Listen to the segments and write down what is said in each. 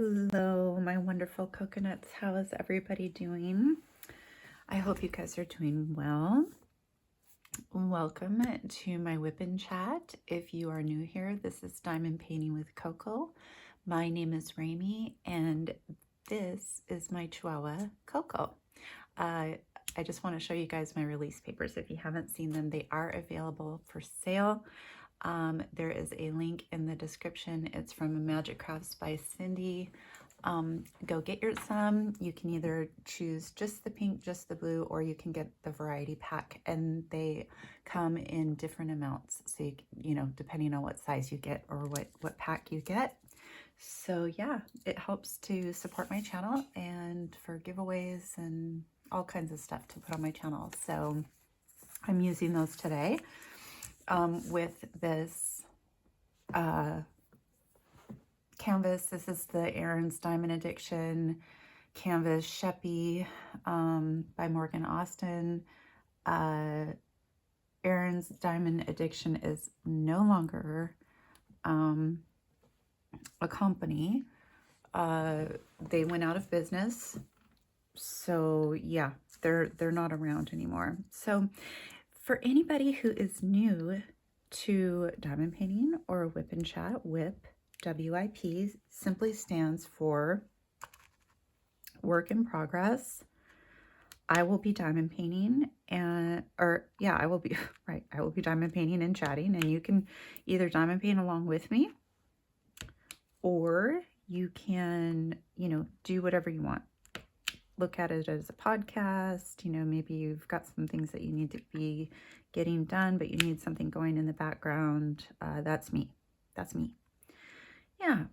Hello, my wonderful coconuts. How is everybody doing? I hope you guys are doing well. Welcome to my WIP and Chat. If you are new here, this is Diamond Painting with Coco. My name is Rami, and this is my Chihuahua, Coco. I just want to show you guys my release papers. If you haven't seen them, they are available for sale. There is a link in the description. It's from ImagiCraftsByCindy. Go get your some. You can either choose just the pink, just the blue, or you can get the variety pack, and they come in different amounts. So you know, depending on what size you get or what pack you get. So yeah, it helps to support my channel and for giveaways and all kinds of stuff to put on my channel. So I'm using those today. With this canvas. This is the Aaron's Diamond Addiction canvas Sheppy by Morgan Austin. Aaron's Diamond Addiction is no longer a company. They went out of business. So yeah, they're not around anymore. So for anybody who is new to diamond painting or WIP and Chat, WIP, W-I-P, simply stands for work in progress. I will be diamond painting I will be, right, I will be diamond painting and chatting, and you can either diamond paint along with me, or you can, you know, do whatever you want. Look at it as a podcast. You know, maybe you've got some things that you need to be getting done, but you need something going in the background. That's me. That's me. Yeah.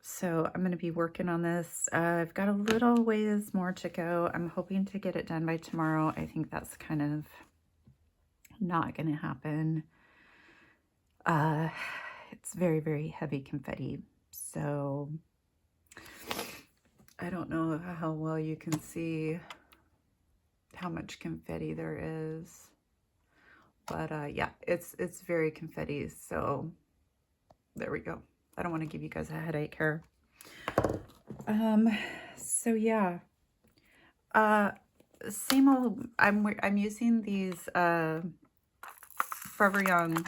So I'm going to be working on this. I've got a little ways more to go. I'm hoping to get it done by tomorrow. I think that's kind of not going to happen. It's very, very heavy confetti. So I don't know how well you can see how much confetti there is, but yeah, it's very confetti. So there we go. I don't want to give you guys a headache here. So yeah, same old. I'm using these Forever Young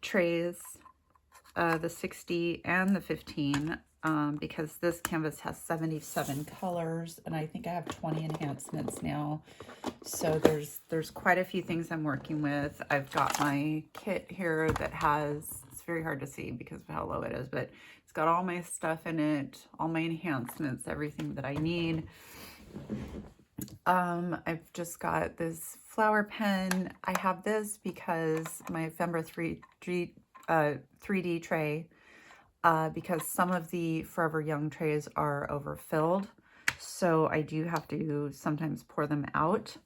trays, the 60 and the 15. Because this canvas has 77 colors, and I think I have 20 enhancements now. So there's quite a few things I'm working with. I've got my kit here that has, it's very hard to see because of how low it is, but it's got all my stuff in it, all my enhancements, everything that I need. I've just got this flower pen. I have this because my ephemera 3D tray, because some of the Forever Young trays are overfilled. So I do have to sometimes pour them out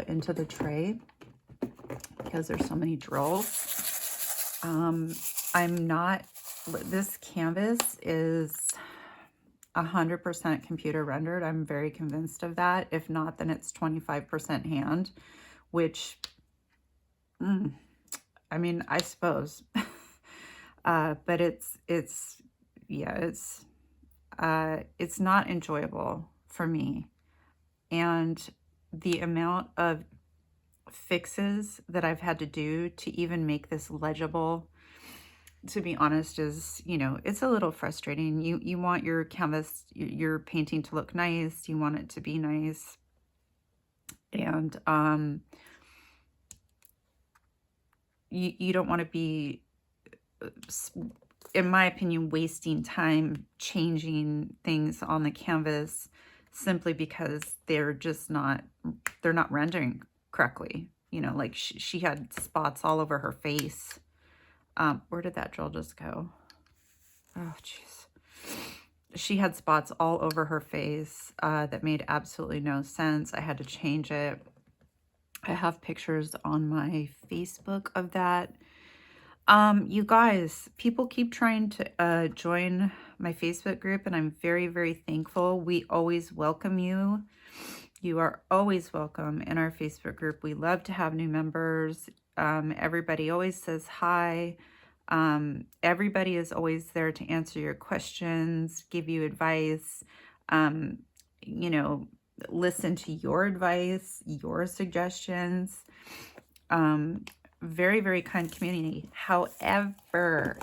into the tray because there's so many drills. This canvas is 100% computer rendered. I'm very convinced of that. If not, then it's 25% hand, which, I mean, I suppose. But it's not enjoyable for me. And the amount of fixes that I've had to do to even make this legible, to be honest, is, you know, it's a little frustrating. You want your canvas, your painting to look nice. You want it to be nice. And you don't want to be, in my opinion, wasting time changing things on the canvas simply because they're not rendering correctly. You know, like she had spots all over her face. Where did that drill just go? Oh, jeez. She had spots all over her face that made absolutely no sense. I had to change it. I have pictures on my Facebook of that. You guys, people keep trying to join my Facebook group, and I'm very, very thankful. We always welcome you. You are always welcome in our Facebook group. We love to have new members. Everybody always says hi. Everybody is always there to answer your questions, give you advice, you know, listen to your advice, your suggestions. Very, very kind community. However,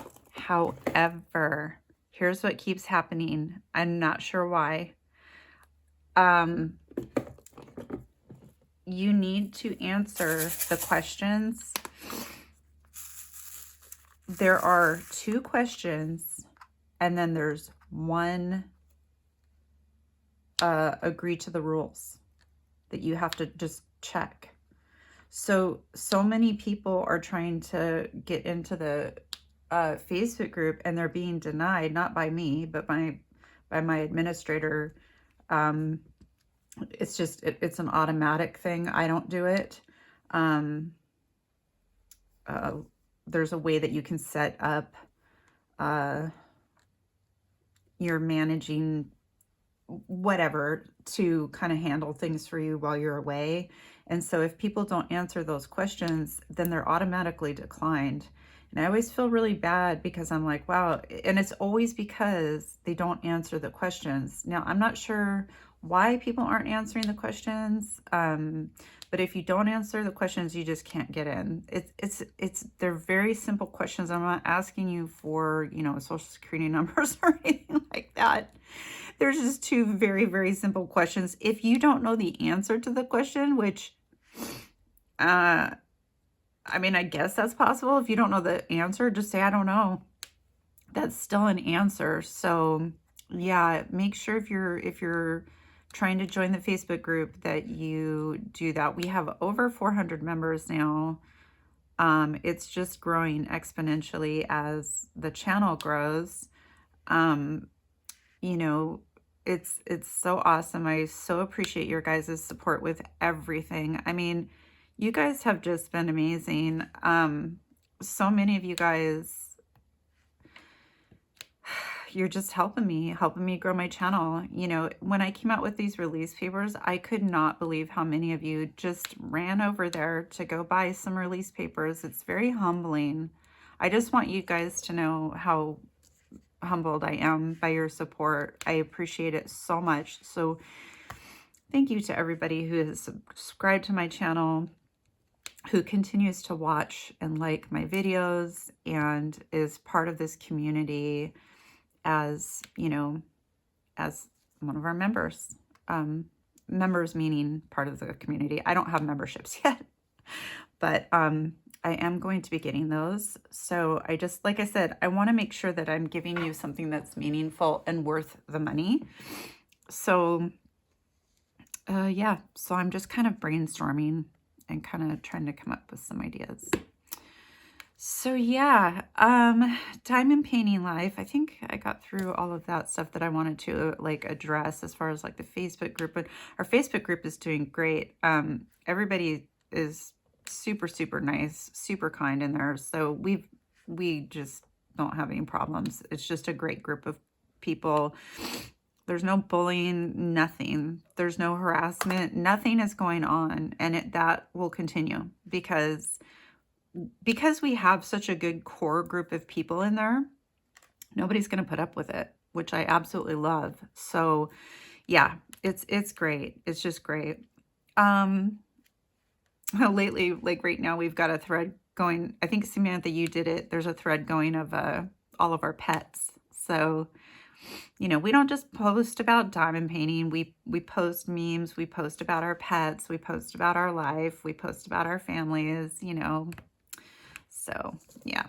here's what keeps happening. I'm not sure why. You need to answer the questions. There are 2 questions, and then there's one agree to the rules that you have to just check. So many people are trying to get into the Facebook group, and they're being denied, not by me, but by my administrator. It's just, it's an automatic thing. I don't do it. There's a way that you can set up your managing whatever to kind of handle things for you while you're away. And so if people don't answer those questions, then they're automatically declined. And I always feel really bad because I'm like, wow. And it's always because they don't answer the questions. Now, I'm not sure why people aren't answering the questions. But if you don't answer the questions, you just can't get in. They're very simple questions. I'm not asking you for, you know, social security numbers or anything like that. There's just 2 very, very simple questions. If you don't know the answer to the question, which, I mean, I guess that's possible. If you don't know the answer, just say, I don't know. That's still an answer. So yeah, make sure if you're trying to join the Facebook group that you do that. We have over 400 members now. It's just growing exponentially as the channel grows. You know, it's so awesome. I so appreciate your guys' support with everything. I mean, you guys have just been amazing. So many of you guys, you're just helping me grow my channel. You know, when I came out with these release papers, I could not believe how many of you just ran over there to go buy some release papers. It's very humbling. I just want you guys to know how humbled I am by your support. I appreciate it so much. So thank you to everybody who has subscribed to my channel, who continues to watch and like my videos and is part of this community as, you know, as one of our members. Members meaning part of the community. I don't have memberships yet, but I am going to be getting those. So I just, like I said, I want to make sure that I'm giving you something that's meaningful and worth the money. So yeah, so I'm just kind of brainstorming and kind of trying to come up with some ideas. So yeah, diamond painting life. I think I got through all of that stuff that I wanted to like address as far as like the Facebook group. But our Facebook group is doing great. Everybody is super, super nice, super kind in there. So we just don't have any problems. It's just a great group of people. There's no bullying, nothing. There's no harassment, nothing is going on. And that will continue because we have such a good core group of people in there, nobody's going to put up with it, which I absolutely love. So yeah, it's great. It's just great. Lately, like right now, we've got a thread going. I think, Samantha, you did it. There's a thread going of all of our pets. So, you know, we don't just post about diamond painting. We post memes. We post about our pets. We post about our life. We post about our families, you know. So, yeah.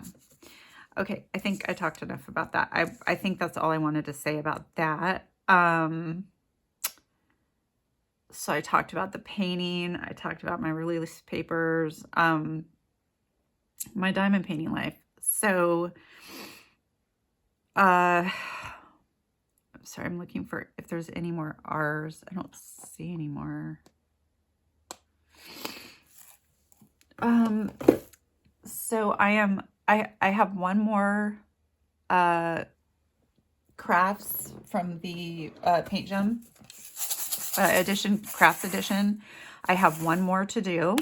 Okay, I think I talked enough about that. I think that's all I wanted to say about that. So I talked about the painting. I talked about my release papers. My diamond painting life. So, I'm sorry, I'm looking for if there's any more R's. I don't see any more. So I have one more crafts from the Paint Gem edition, crafts edition. I have one more to do,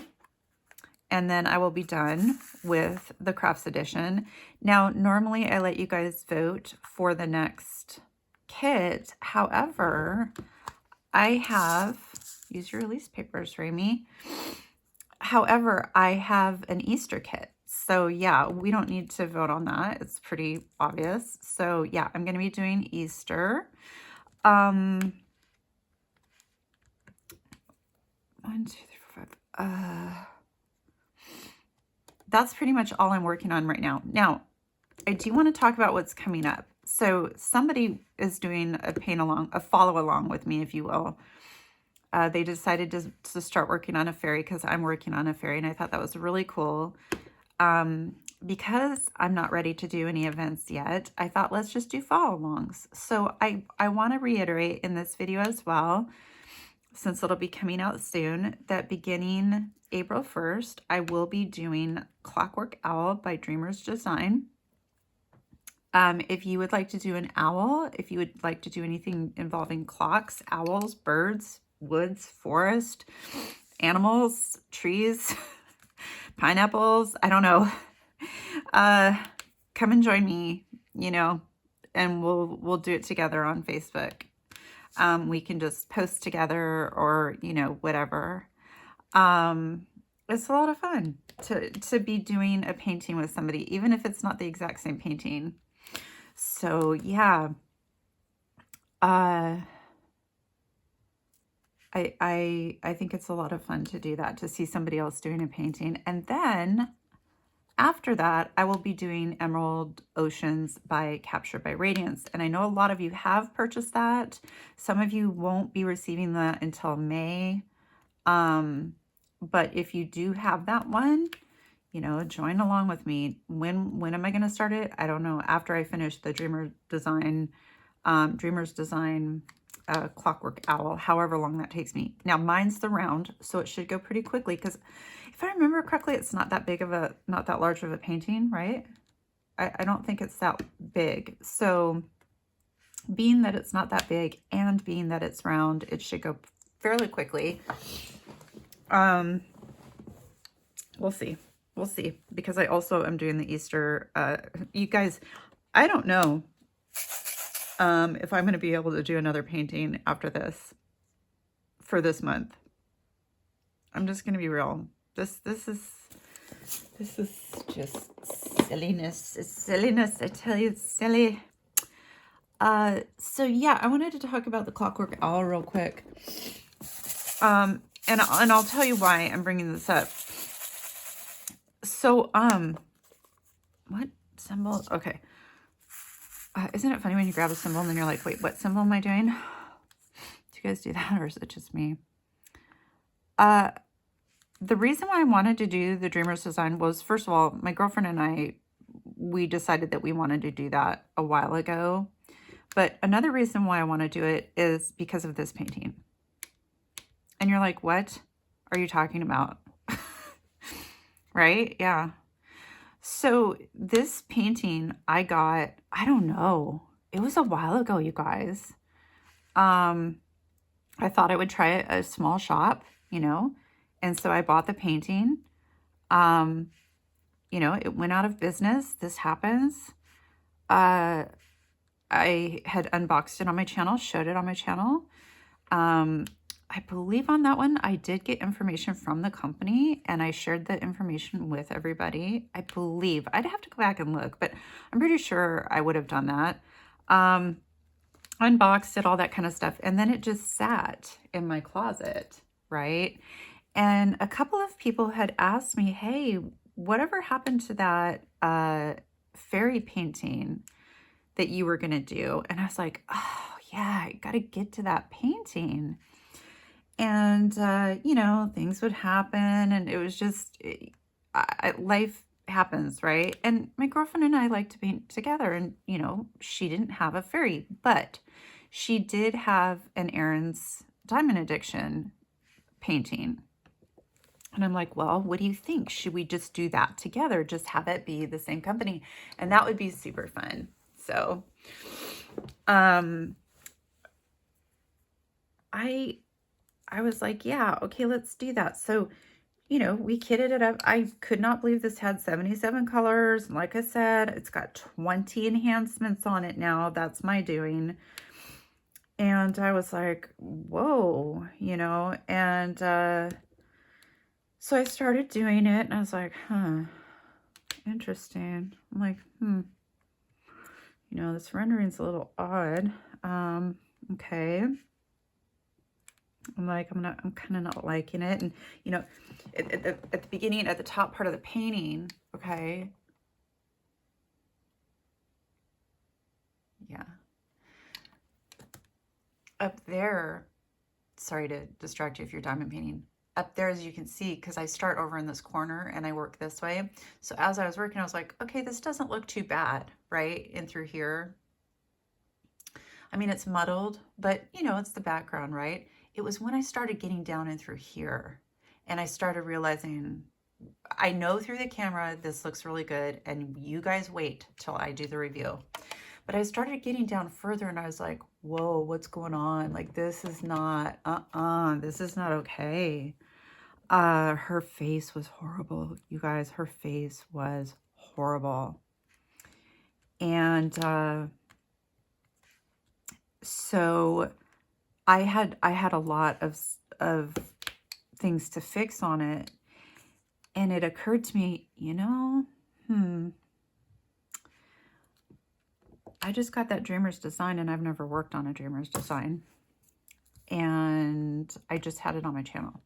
and then I will be done with the crafts edition. Now, normally I let you guys vote for the next kit. However, I have, use your release papers, Rami. However, I have an Easter kit. So yeah, we don't need to vote on that. It's pretty obvious. So yeah, I'm going to be doing Easter. 1, 2, 3, 4, 5. That's pretty much all I'm working on right now. Now, I do want to talk about what's coming up. So somebody is doing a paint along, a follow along with me, if you will. They decided to start working on a fairy because I'm working on a fairy, and I thought that was really cool. Because I'm not ready to do any events yet, I thought let's just do follow alongs. So I want to reiterate in this video as well, since it'll be coming out soon, that beginning April 1st, I will be doing Clockwork Owl by Dreamer's Design. If you would like to do an owl, if you would like to do anything involving clocks, owls, birds, woods, forest, animals, trees, pineapples, I don't know. Come and join me, you know, and we'll do it together on Facebook. We can just post together or, you know, whatever. It's a lot of fun to be doing a painting with somebody, even if it's not the exact same painting. So yeah, I think it's a lot of fun to do that, to see somebody else doing a painting. And then after that, I will be doing Emerald Oceans by Captured by Radiance. And I know a lot of you have purchased that. Some of you won't be receiving that until May. But if you do have that one, you know, join along with me. When am I going to start it? I don't know. After I finish the Dreamer's Design Clockwork Owl, however long that takes me. Now mine's the round, so it should go pretty quickly, because if I remember correctly, it's not that not that large of a painting, right? I don't think it's that big. So being that it's not that big and being that it's round, it should go fairly quickly. We'll see. We'll see, because I also am doing the Easter. You guys, I don't know if I'm going to be able to do another painting after this for this month. I'm just going to be real. This is just silliness. It's silliness. I tell you, it's silly. So yeah, I wanted to talk about the Clockwork Owl real quick. And I'll tell you why I'm bringing this up. So, what symbol? Okay. Isn't it funny when you grab a symbol and then you're like, wait, what symbol am I doing? Do you guys do that, or is it just me? The reason why I wanted to do the Dreamer's Design was, first of all, my girlfriend and we decided that we wanted to do that a while ago. But another reason why I want to do it is because of this painting. And you're like, what are you talking about? Right? Yeah. So this painting I got, I don't know, it was a while ago, you guys. I thought I would try a small shop, you know, and so I bought the painting. You know, it went out of business. This happens. I had unboxed it on my channel, showed it on my channel. I believe on that one, I did get information from the company, and I shared that information with everybody. I believe. I'd have to go back and look, but I'm pretty sure I would have done that. Unboxed it, all that kind of stuff. And then it just sat in my closet, right? And a couple of people had asked me, hey, whatever happened to that fairy painting that you were going to do? And I was like, oh, yeah, I got to get to that painting. And, you know, things would happen, and it was just, life happens, right? And my girlfriend and I like to paint together, and, you know, she didn't have a fairy, but she did have an Aaron's Diamond Addiction painting. And I'm like, well, what do you think? Should we just do that together? Just have it be the same company? And that would be super fun. So, I was like, yeah, okay, let's do that. So, you know, we kitted it up. I could not believe this had 77 colors. Like I said, it's got 20 enhancements on it now. That's my doing. And I was like, whoa, you know, and so I started doing it, and I was like, huh, interesting. I'm like, you know, this rendering's a little odd. Okay. I'm like, I'm kind of not liking it. And, you know, at the beginning, at the top part of the painting, okay. Yeah. Up there, sorry to distract you if you're diamond painting. Up there, as you can see, because I start over in this corner and I work this way. So as I was working, I was like, okay, this doesn't look too bad, right? In through here. I mean, it's muddled, but, you know, it's the background, right? It was when I started getting down in through here and I started realizing, I know through the camera this looks really good, and you guys wait till I do the review. But I started getting down further and I was like, whoa, what's going on? Like, this is not, this is not okay. Her face was horrible, you guys. Her face was horrible. And so I had a lot of things to fix on it. And it occurred to me, you know, I just got that Dreamer's Design, and I've never worked on a Dreamer's Design. And I just had it on my channel.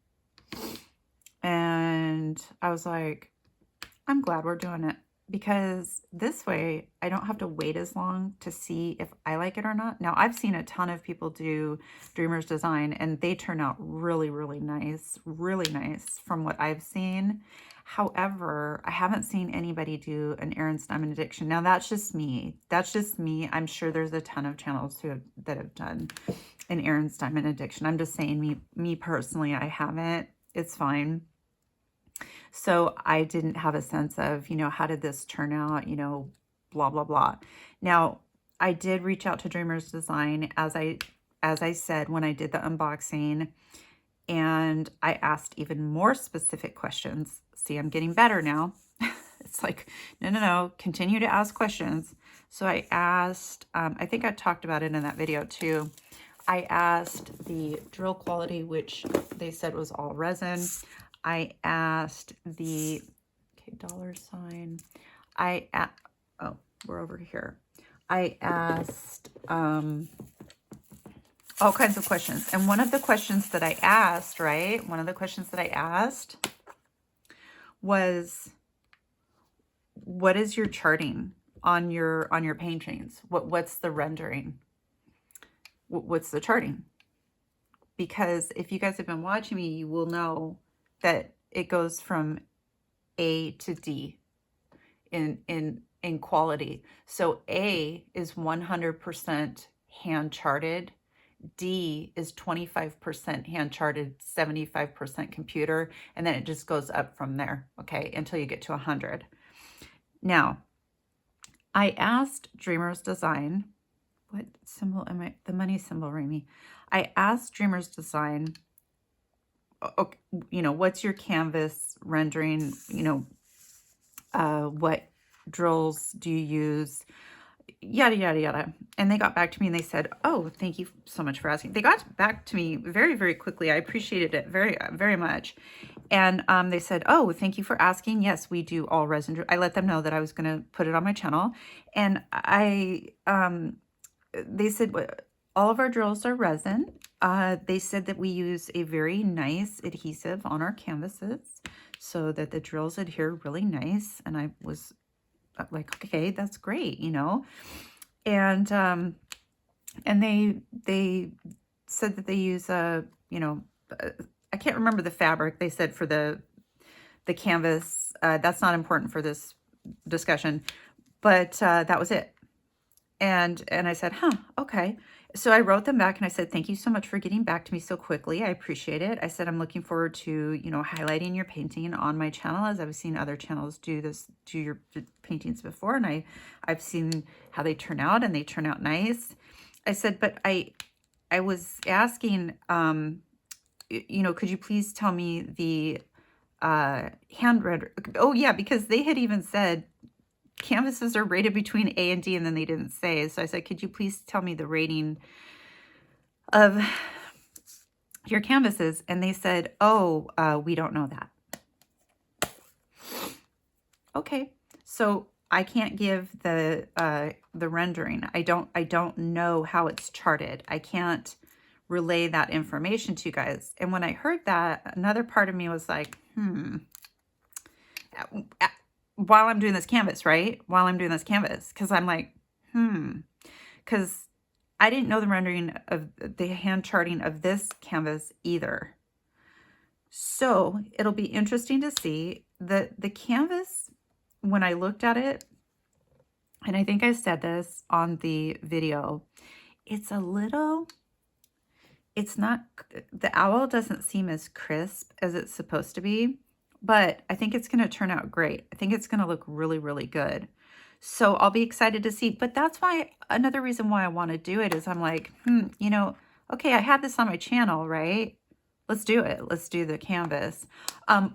And I was like, I'm glad we're doing it, because this way I don't have to wait as long to see if I like it or not. Now, I've seen a ton of people do Dreamer's Design, and they turn out really, really nice from what I've seen. However, I haven't seen anybody do an Aaron's Diamond Addiction. Now, that's just me. That's just me. I'm sure there's a ton of channels that have done an Aaron's Diamond Addiction. I'm just saying, me personally, I haven't. It's fine. So I didn't have a sense of, you know, how did this turn out, you know, blah, blah, blah. Now, I did reach out to Dreamer's Design, as I said, when I did the unboxing, and I asked even more specific questions. See, I'm getting better now. It's like, no, continue to ask questions. So I asked, I think I talked about it in that video too. I asked the drill quality, which they said was all resin. I asked the, $. Oh, we're over here. I asked all kinds of questions. And one of the questions that I asked, right? One of the questions that I asked was, what is your charting on your paintings? What's the rendering? What's the charting? Because if you guys have been watching me, you will know that it goes from A to D in quality. So A is 100% hand charted. D is 25% hand charted, 75% computer, and then it just goes up from there, okay, until you get to 100. Now, I asked Dreamer's Design, what symbol am I? The money symbol, Remy. I asked Dreamer's Design, okay, you know, what's your canvas rendering? You know, what drills do you use? Yada, yada, yada. And they got back to me and they said, oh, thank you so much for asking. They got back to me very, very quickly. I appreciated it very, very much. And they said, oh, thank you for asking. Yes, we do all resin. I let them know that I was going to put it on my channel. And they said, all of our drills are resin. They said that we use a very nice adhesive on our canvases so that the drills adhere really nice. And I was like, okay, that's great, you know. And they said that they use you know, I can't remember the fabric they said for the canvas. That's not important for this discussion, but that was it. And I said, huh, okay. So I wrote them back and I said, thank you so much for getting back to me so quickly. I appreciate it. I said, I'm looking forward to, you know, highlighting your painting on my channel, as I've seen other channels do your paintings before. And I've seen how they turn out, and they turn out nice. I said, but I was asking, you know, could you please tell me the hand render. Oh yeah, because they had even said canvases are rated between A and D, and then they didn't say. So I said, could you please tell me the rating of your canvases? And they said, oh, we don't know that. Okay, so I can't give the rendering. I don't know how it's charted. I can't relay that information to you guys. And when I heard that, another part of me was like, while I'm doing this canvas, right? While I'm doing this canvas, because I'm like, because I didn't know the rendering of the hand charting of this canvas either. So it'll be interesting to see the canvas when I looked at it, and I think I said this on the video, it's a little, it's not, the owl doesn't seem as crisp as it's supposed to be, but I think it's going to turn out great. I think it's going to look really, really good. So I'll be excited to see, but that's why, another reason why I want to do it is I'm like, you know, okay, I had this on my channel, right? Let's do it. Let's do the canvas.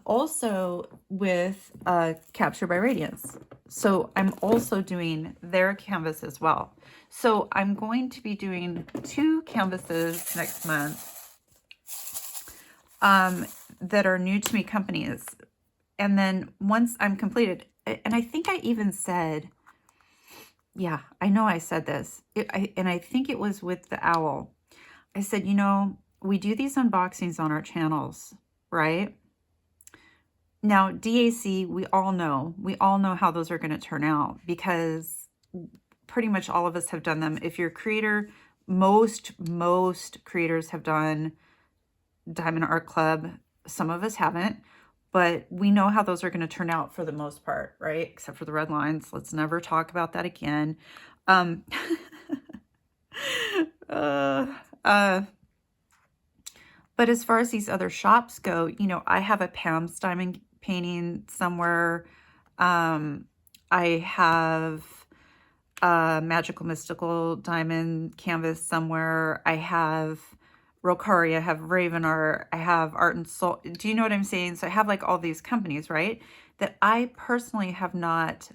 Also with Capture by Radiance. So I'm also doing their canvas as well. So I'm going to be doing 2 canvases next month that are new to me companies. And then once I'm completed, and I think I even said, yeah, I know I said this, and I think it was with the owl. I said, you know, we do these unboxings on our channels, right? Now, DAC, we all know how those are going to turn out because pretty much all of us have done them. If you're a creator, most creators have done Diamond Art Club. Some of us haven't, but we know how those are going to turn out for the most part, right? Except for the red lines. Let's never talk about that again. But as far as these other shops go, you know, I have a Pam's diamond painting somewhere. I have a Magical Mystical diamond canvas somewhere. I have Rokari, I have Raven Art, I have Art and Soul. Do you know what I'm saying? So I have like all these companies, right? That I personally have not,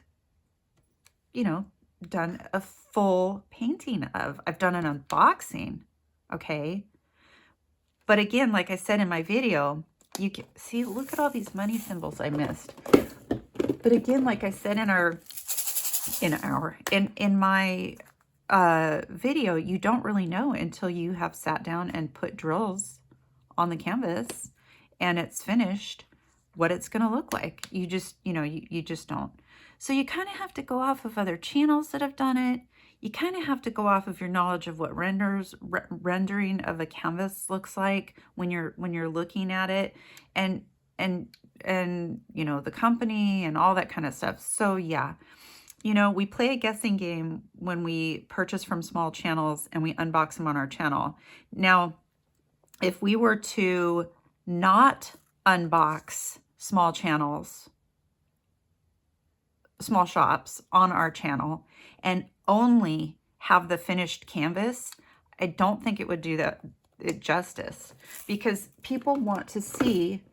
you know, done a full painting of. I've done an unboxing, okay? But again, like I said in my video, you can see, look at all these money symbols I missed. But again, like I said in my video, you don't really know until you have sat down and put drills on the canvas and it's finished what it's going to look like. You just, you know, you just don't. So you kind of have to go off of other channels that have done it. You kind of have to go off of your knowledge of what rendering of a canvas looks like when you're looking at it, and you know, the company and all that kind of stuff. So yeah, you know, we play a guessing game when we purchase from small channels and we unbox them on our channel. Now, if we were to not unbox small channels, small shops on our channel, and only have the finished canvas, I don't think it would do that justice, because people want to see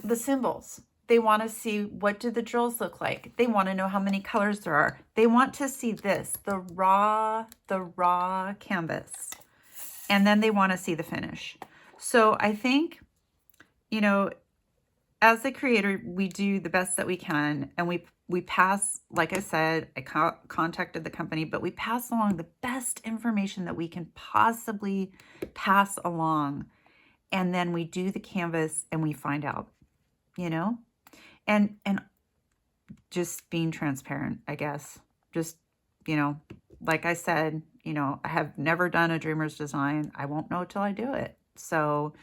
the symbols. They want to see, what do the drills look like? They want to know how many colors there are. They want to see this, the raw canvas. And then they want to see the finish. So I think, you know, as the creator, we do the best that we can, and we pass, like I said, I contacted the company, but we pass along the best information that we can possibly pass along. And then we do the canvas and we find out, you know, and just being transparent, I guess. Just, you know, like I said, you know, I have never done a dreamer's design. I won't know till I do it. So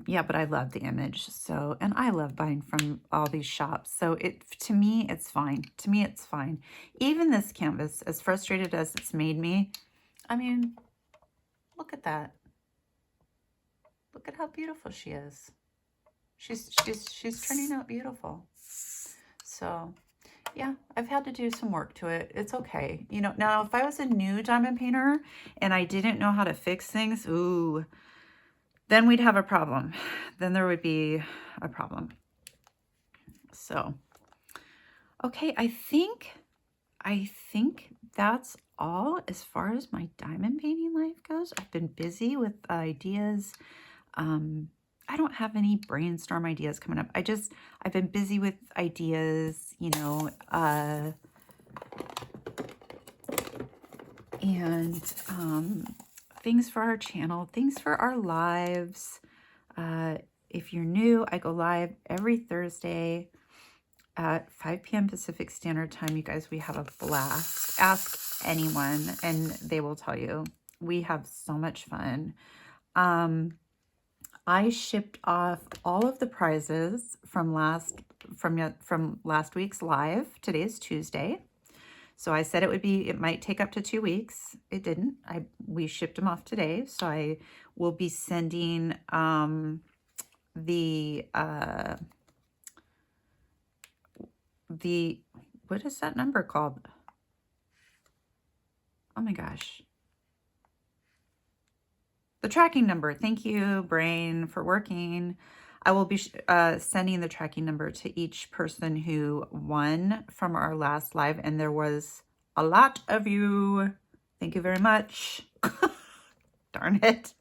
yeah, but I love the image. So, and I love buying from all these shops. So to me, it's fine. To me, it's fine. Even this canvas, as frustrated as it's made me, I mean, look at that. Look at how beautiful she is. She's turning out beautiful. So yeah, I've had to do some work to it. It's okay. You know, now if I was a new diamond painter and I didn't know how to fix things, ooh, then we'd have a problem. Then there would be a problem. So, okay, I think that's all as far as my diamond painting life goes. I've been busy with ideas. I don't have any brainstorm ideas coming up. I've been busy with ideas, you know, and things for our channel, things for our lives. If you're new, I go live every Thursday at 5 p.m. Pacific Standard Time. You guys, we have a blast. Ask anyone and they will tell you. We have so much fun. I shipped off all of the prizes from last week's live. Today is Tuesday. So I said it might take up to 2 weeks. It didn't. We shipped them off today. So I will be sending what is that number called? Oh my gosh. The tracking number. Thank you, brain, for working. I will be sending the tracking number to each person who won from our last live, and there was a lot of you. Thank you very much. Darn it.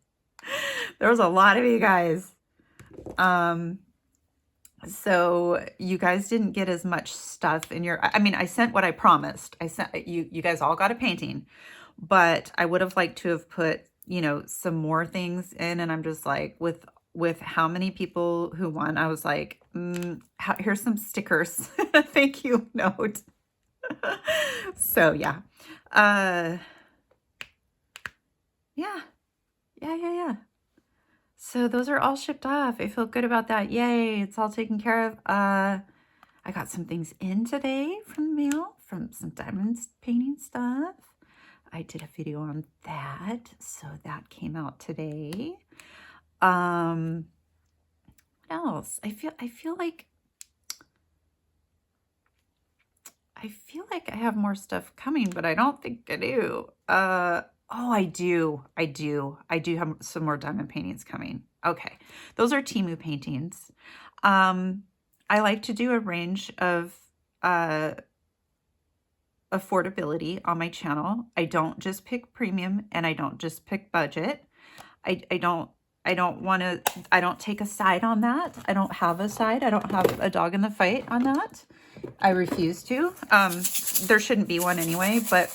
There was a lot of you guys. So you guys didn't get as much stuff in your, I mean, I sent what I promised. I sent you guys all got a painting, but I would have liked to have put, you know, some more things in. And I'm just like, with how many people who won, I was like, here's some stickers. Thank you note. So yeah. Yeah. So those are all shipped off. I feel good about that. Yay, it's all taken care of. I got some things in today from the mail, from some diamonds painting stuff. I did a video on that, so that came out today. What else? I feel like I have more stuff coming, but I don't think I do. Oh, I do have some more diamond paintings coming. Okay. Those are Temu paintings. I like to do a range of affordability on my channel. I don't just pick premium and I don't just pick budget. I don't take a side on that. I don't have a side. I don't have a dog in the fight on that. I refuse to. There shouldn't be one anyway, but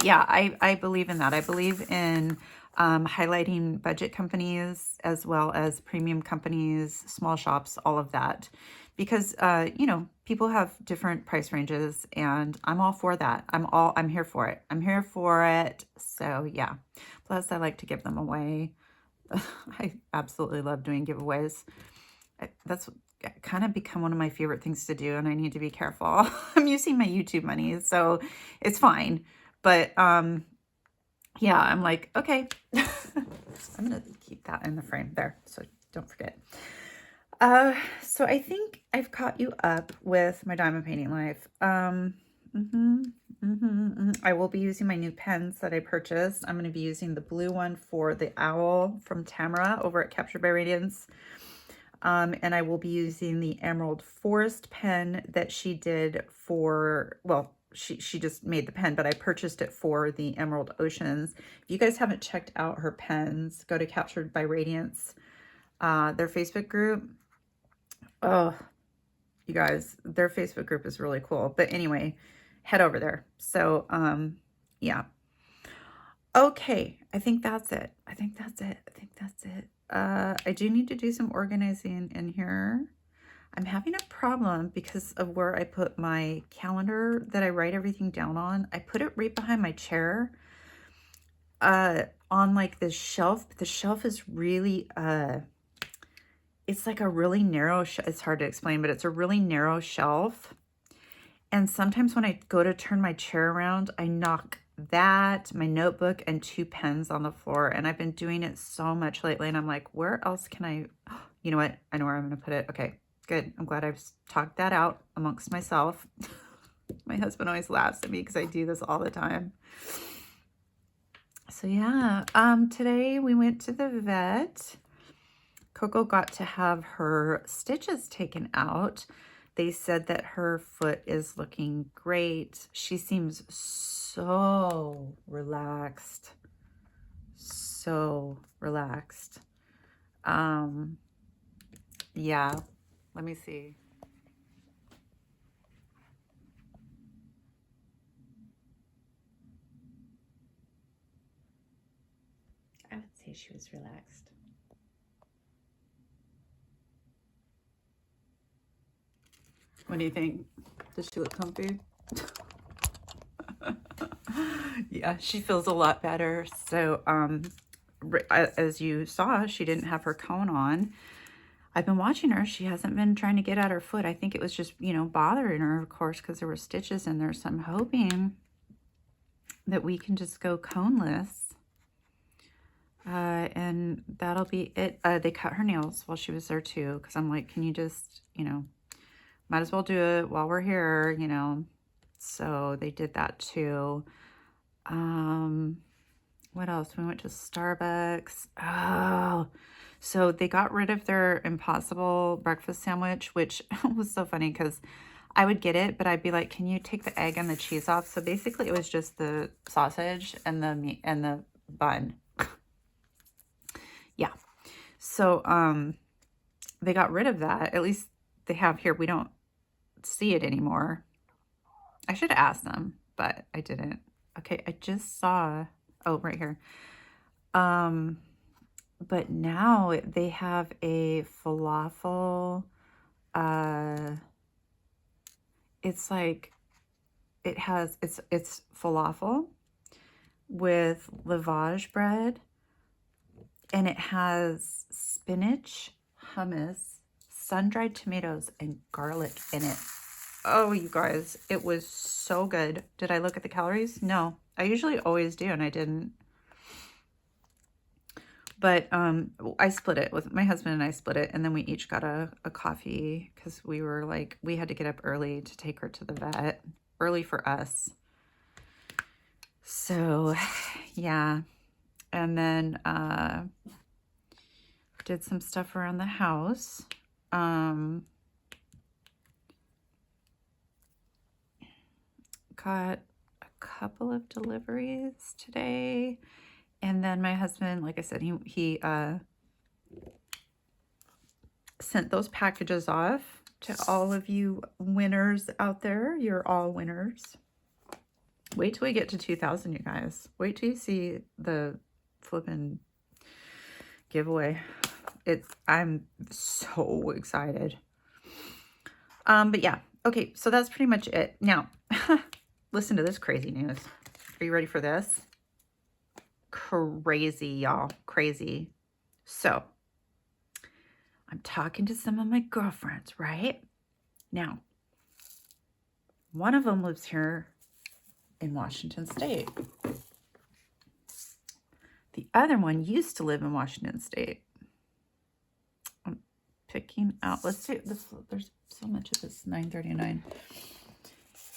yeah, I believe in that. I believe in highlighting budget companies as well as premium companies, small shops, all of that. Because, you know, people have different price ranges and I'm all for that. I'm here for it. I'm here for it. So yeah. Plus I like to give them away. I absolutely love doing giveaways. That's kind of become one of my favorite things to do, and I need to be careful. I'm using my YouTube money, so it's fine. But yeah, I'm like, okay. I'm gonna keep that in the frame there, so don't forget. So I think I've caught you up with my diamond painting life. I will be using my new pens that I purchased. I'm going to be using the blue one for the owl from Tamara over at Captured by Radiance. And I will be using the Emerald Forest pen that she did for, well, she just made the pen, but I purchased it for the Emerald Oceans. If you guys haven't checked out her pens, go to Captured by Radiance, their Facebook group. Oh, you guys, their Facebook group is really cool. But anyway, head over there. So, yeah. Okay, I think that's it. I do need to do some organizing in here. I'm having a problem because of where I put my calendar that I write everything down on. I put it right behind my chair, on like this shelf. But the shelf is really, it's like a really narrow, it's hard to explain, but it's a really narrow shelf. And sometimes when I go to turn my chair around, I knock that, my notebook, and 2 pens on the floor. And I've been doing it so much lately. And I'm like, where else can I, you know what? I know where I'm going to put it. Okay, good. I'm glad I've talked that out amongst myself. My husband always laughs at me because I do this all the time. So yeah, today we went to the vet. Coco got to have her stitches taken out. They said that her foot is looking great. She seems so relaxed. So relaxed. Yeah, let me see. I would say she was relaxed. What do you think? Does she look comfy? Yeah, she feels a lot better. So, as you saw, she didn't have her cone on. I've been watching her. She hasn't been trying to get at her foot. I think it was just, bothering her, of course, because there were stitches in there. So I'm hoping that we can just go coneless. And that'll be it. They cut her nails while she was there too, because I'm like, can you just, might as well do it while we're here, So they did that too. What else? We went to Starbucks. Oh, so they got rid of their Impossible breakfast sandwich, which was so funny because I would get it, but I'd be like, can you take the egg and the cheese off? So basically it was just the sausage and the meat and the bun. Yeah. So, they got rid of that. At least they have here. We don't see it anymore. I should have asked them, but I didn't. Okay. I just saw, oh, right here. But now they have a falafel, it's like, it's falafel with lavage bread, and it has spinach, hummus, sun-dried tomatoes, and garlic in it. Oh, you guys, it was so good. Did I look at the calories? No, I usually always do, and I didn't. But I split it with my husband, and I split it, and then we each got a coffee because we were like, we had to get up early to take her to the vet. Early for us. So, yeah. And then did some stuff around the house. Got a couple of deliveries today. And then my husband, like I said, he sent those packages off to all of you winners out there. You're all winners. Wait till we get to 2,000, you guys. Wait till you see the flipping giveaway. I'm so excited. But yeah, okay, so that's pretty much it. Now, listen to this crazy news. Are you ready for this? Crazy, y'all. Crazy. So, I'm talking to some of my girlfriends, right? Now, one of them lives here in Washington State. The other one used to live in Washington State. I'm picking out, let's see, there's so much of this, 9:39.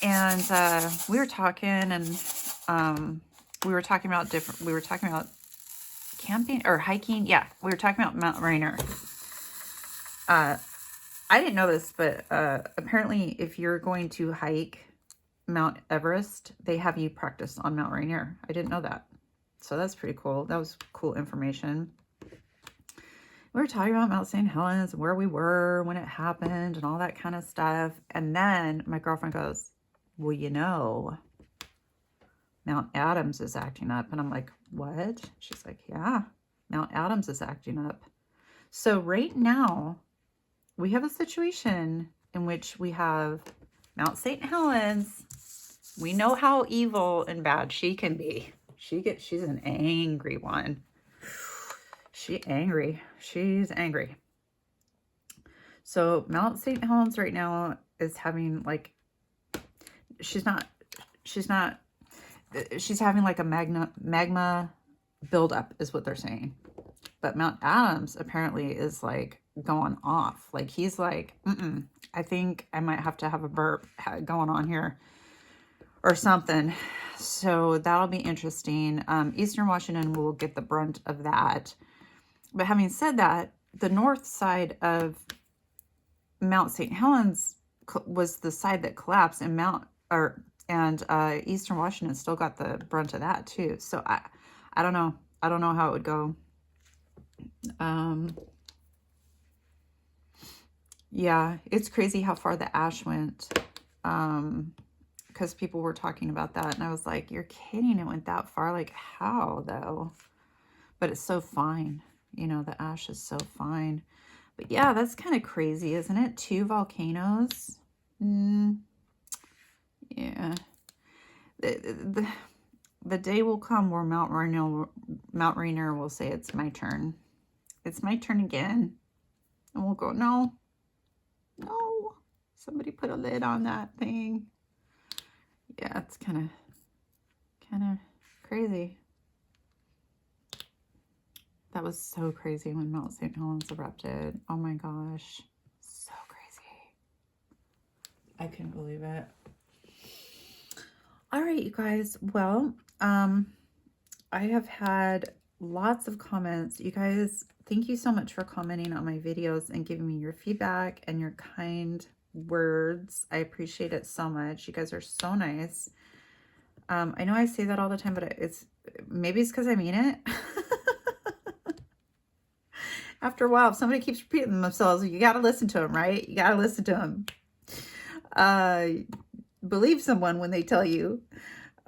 And we were talking, and we were talking about camping or hiking. Yeah, we were talking about Mount Rainier. I didn't know this, but apparently if you're going to hike Mount Everest, they have you practice on Mount Rainier. I didn't know that. So that's pretty cool. That was cool information. We were talking about Mount St. Helens, where we were when it happened and all that kind of stuff. And then my girlfriend goes, well, Mount Adams is acting up. And I'm like, what? She's like, yeah, Mount Adams is acting up. So right now, we have a situation in which we have Mount St. Helens. We know how evil and bad she can be. She's an angry one. She's angry. So Mount St. Helens right now is having like, she's having like a magma buildup is what they're saying. But Mount Adams apparently is like going off. Like he's like, I think I might have to have a burp going on here or something. So that'll be interesting. Eastern Washington will get the brunt of that. But having said that, the north side of Mount St. Helens was the side that collapsed, and Eastern Washington still got the brunt of that too. So I don't know. I don't know how it would go. Yeah, it's crazy how far the ash went. Because people were talking about that, and I was like, you're kidding, it went that far? Like, how though? But it's so fine. You know, the ash is so fine. But yeah, that's kind of crazy, isn't it? 2 volcanoes. Yeah. The day will come where Mount Rainier will say, it's my turn. It's my turn again. And we'll go, no. No. Somebody put a lid on that thing. Yeah, it's kind of crazy. That was so crazy when Mount St. Helens erupted. Oh my gosh. So crazy. I couldn't believe it. All right, you guys. Well, I have had lots of comments. You guys, thank you so much for commenting on my videos and giving me your feedback and your kind words. I appreciate it so much. You guys are so nice. I know I say that all the time, but maybe it's because I mean it. After a while, if somebody keeps repeating themselves, you got to listen to them, right? You got to listen to them. Believe someone when they tell you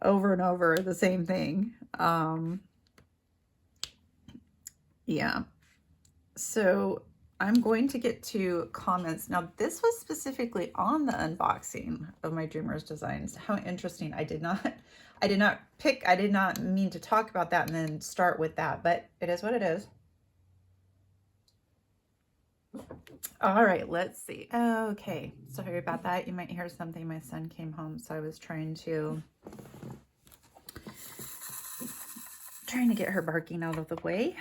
over and over the same thing. Yeah. So I'm going to get to comments. Now, this was specifically on the unboxing of my Dreamers designs. How interesting. I did not mean to talk about that and then start with that, but it is what it is. All right, let's see. Okay, sorry about that. You might hear something. My son came home, so I was trying to get her barking out of the way,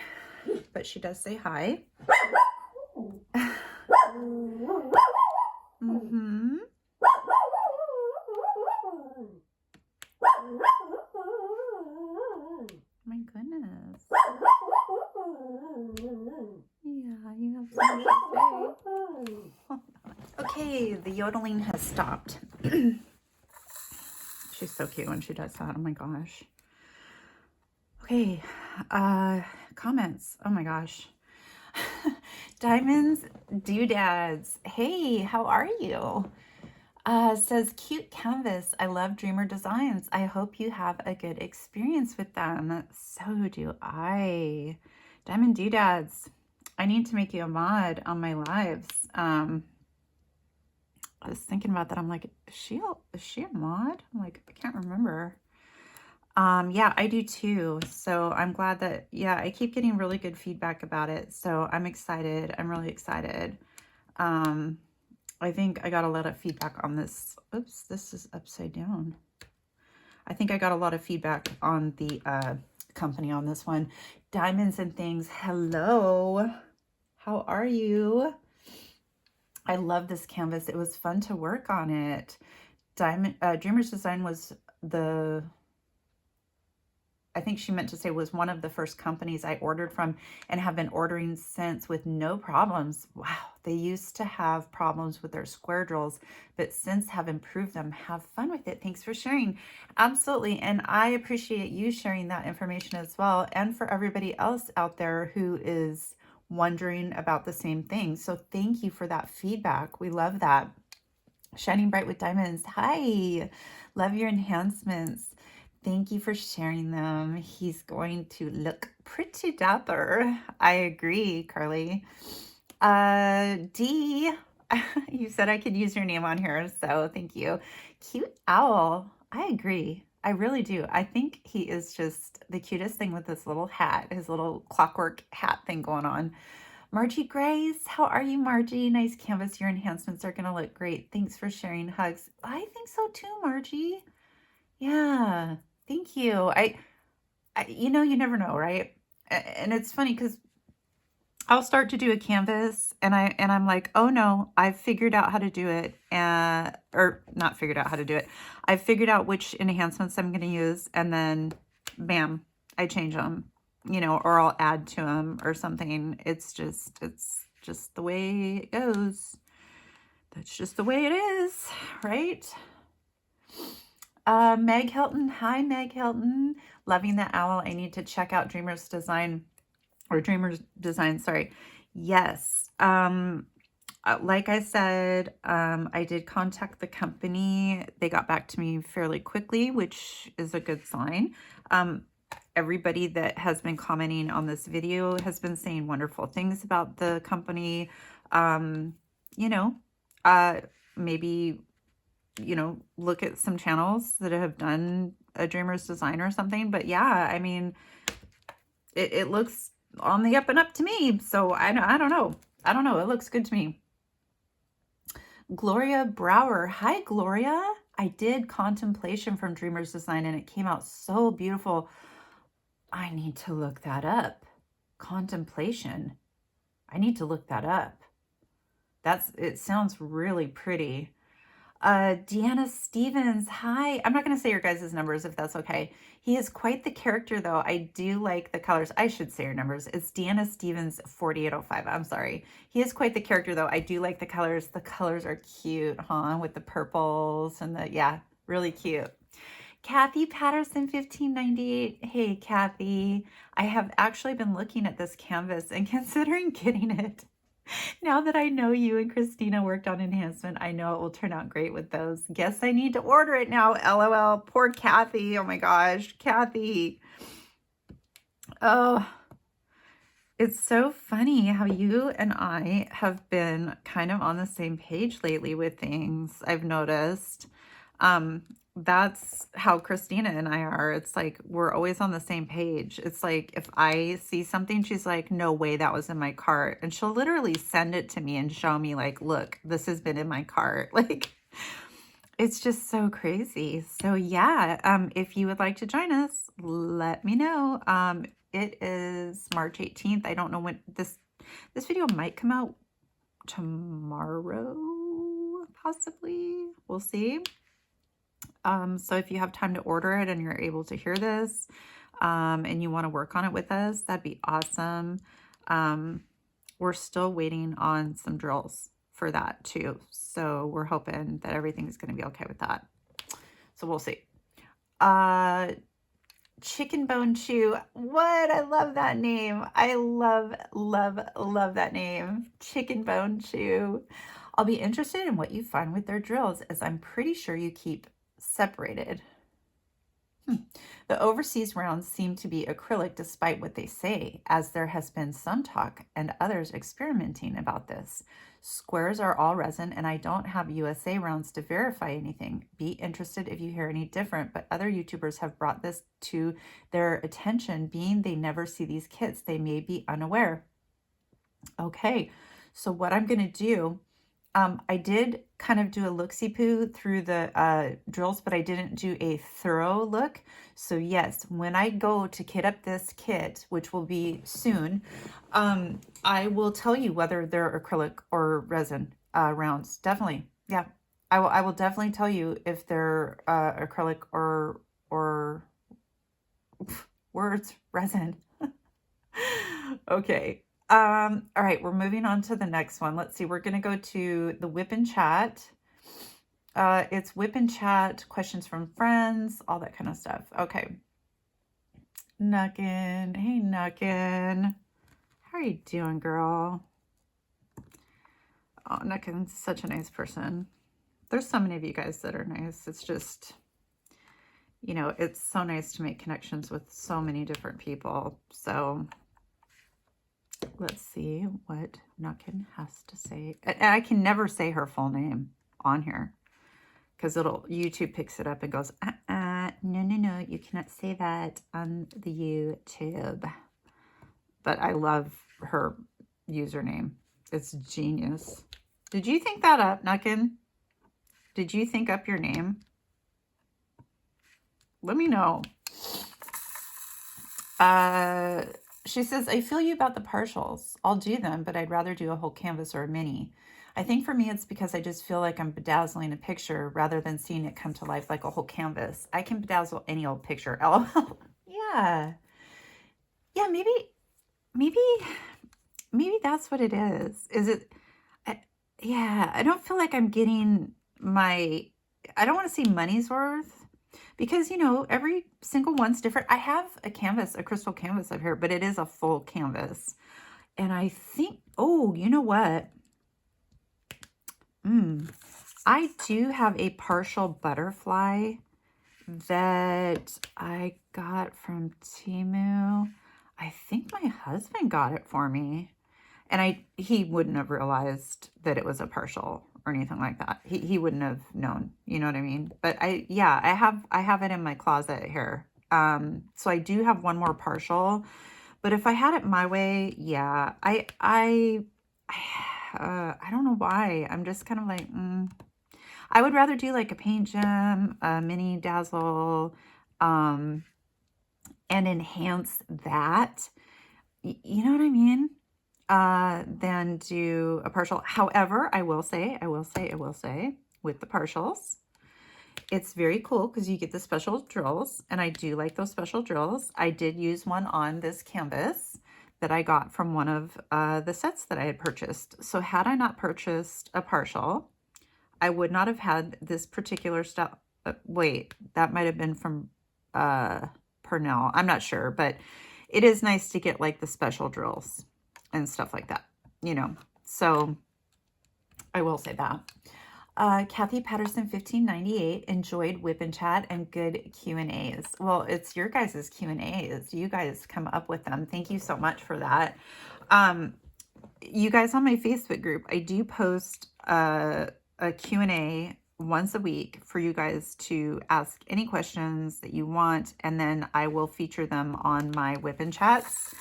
but she does say hi. My goodness. Yeah, you have so much to say. Okay, the yodeling has stopped. She's so cute when she does that. Oh my gosh. Okay, comments. Oh my gosh. Diamonds Doodads. Hey, how are you? Says, cute canvas. I love Dreamer designs. I hope you have a good experience with them. So do I. Diamond Doodads. I need to make you a mod on my lives. I was thinking about that. I'm like, is she a mod? I'm like, I can't remember. Yeah, I do too. So I'm glad that, yeah, I keep getting really good feedback about it. So I'm excited. I'm really excited. I think I got a lot of feedback on this. Oops, this is upside down. I think I got a lot of feedback on the company on this one. Diamonds and Things. Hello. How are you? I love this canvas. It was fun to work on it. Dreamer's Design was I think she meant to say was one of the first companies I ordered from and have been ordering since with no problems. Wow. They used to have problems with their square drills, but since have improved them. Have fun with it. Thanks for sharing. Absolutely. And I appreciate you sharing that information as well. And for everybody else out there who is wondering about the same thing. So thank you for that feedback. We love that. Shining Bright with Diamonds. Hi. Love your enhancements. Thank you for sharing them. He's going to look pretty dapper. I agree, Carly. D, you said I could use your name on here, so thank you. Cute Owl. I agree. I really do. I think he is just the cutest thing with this little hat, his little clockwork hat thing going on. Margie Grace, how are you, Margie? Nice canvas. Your enhancements are going to look great. Thanks for sharing. Hugs. I think so too, Margie. Yeah, thank you. I you know, you never know, right? And it's funny because I'll start to do a canvas and I'm like, oh no, I've figured out how to do it. Or not figured out how to do it. I've figured out which enhancements I'm going to use, and then bam, I change them. you know, or I'll add to them or something. It's just the way it goes. That's just the way it is, right? Meg Hilton. Hi, Meg Hilton. Loving the owl. I need to check out Dreamer's Design, or Dreamer's Design, sorry. Yes. Like I said, I did contact the company. They got back to me fairly quickly, which is a good sign. Everybody that has been commenting on this video has been saying wonderful things about the company. You know, maybe, you know, look at some channels that have done a Dreamer's Design or something. But yeah, I mean, it looks on the up and up to me. So I don't know. I don't know. It looks good to me. Gloria Brower. Hi, Gloria. I did Contemplation from Dreamer's Design and it came out so beautiful. I need to look that up. Contemplation. I need to look that up. It sounds really pretty. Deanna Stevens. Hi. I'm not going to say your guys' numbers if that's okay. He is quite the character though. I do like the colors. I should say your numbers. It's Deanna Stevens 4805. I'm sorry. He is quite the character though. I do like the colors. The colors are cute, huh? With the purples and the, yeah, really cute. Kathy Patterson 1598. Hey, Kathy. I have actually been looking at this canvas and considering getting it. Now that I know you and Christina worked on enhancement, I know it will turn out great with those. Guess I need to order it now. LOL. Poor Kathy. Oh my gosh. Kathy. Oh, it's so funny how you and I have been kind of on the same page lately with things, I've noticed. That's how Christina and I are. It's like we're always on the same page. It's like if I see something, she's like, no way that was in my cart. And she'll literally send it to me and show me like, look, this has been in my cart. Like, it's just so crazy. So yeah, if you would like to join us, let me know. It is March 18th. I don't know when this video might come out tomorrow, possibly. We'll see. So if you have time to order it and you're able to hear this, and you want to work on it with us, that'd be awesome. We're still waiting on some drills for that too. So we're hoping that everything's going to be okay with that. So we'll see. Chicken Bone Chew. What? I love that name. I love that name. Chicken Bone Chew. I'll be interested in what you find with their drills, as I'm pretty sure you keep separated. The overseas rounds seem to be acrylic despite what they say, as there has been some talk and others experimenting about this. Squares are all resin, and I don't have USA rounds to verify anything. Be interested if you hear any different, but other YouTubers have brought this to their attention, being they never see these kits. They may be unaware. Okay, so what I'm going to do, I did kind of do a look-see-poo through the drills, but I didn't do a thorough look. So yes, when I go to kit up this kit, which will be soon, I will tell you whether they're acrylic or resin rounds. Definitely. Yeah, I will definitely tell you if they're acrylic or words, resin. Okay. All right, we're moving on to the next one. Let's see, we're going to go to the WIP and Chat. It's WIP and Chat, questions from friends, all that kind of stuff. Okay. Nuckin. Hey, Nuckin. How are you doing, girl? Oh, Nuckin's such a nice person. There's so many of you guys that are nice. It's just, you know, it's so nice to make connections with so many different people. So let's see what Nuckin has to say. And I can never say her full name on here because YouTube picks it up and goes, no, you cannot say that on the YouTube. But I love her username. It's genius. Did you think that up, Nuckin? Did you think up your name? Let me know. She says, I feel you about the partials. I'll do them, but I'd rather do a whole canvas or a mini. I think for me, it's because I just feel like I'm bedazzling a picture rather than seeing it come to life like a whole canvas. I can bedazzle any old picture. LOL. Yeah. Yeah, maybe, maybe that's what it is. Is it, I, yeah, I don't feel like I'm getting I don't want to see money's worth because, every single one's different. I have a canvas, a crystal canvas up here, but it is a full canvas. And I think, oh, you know what? I do have a partial butterfly that I got from Temu. I think my husband got it for me. And he wouldn't have realized that it was a partial or anything like that. He wouldn't have known, you know what I mean? But I have it in my closet here. So I do have one more partial, but if I had it my way, yeah, I don't know why. I'm just kind of like, I would rather do like a paint gem, a mini dazzle, and enhance that. You know what I mean? Than do a partial. However, I will say, with the partials, it's very cool because you get the special drills, and I do like those special drills. I did use one on this canvas that I got from one of the sets that I had purchased. So had I not purchased a partial, I would not have had this particular stuff. Wait, that might have been from Purnell. I'm not sure, but it is nice to get like the special drills and stuff like that, So I will say that. Kathy Patterson 1598 enjoyed WIP and Chat and good Q&As. Well, it's your guys' Q&As. You guys come up with them. Thank you so much for that. You guys on my Facebook group, I do post a Q&A once a week for you guys to ask any questions that you want, and then I will feature them on my WIP and Chats.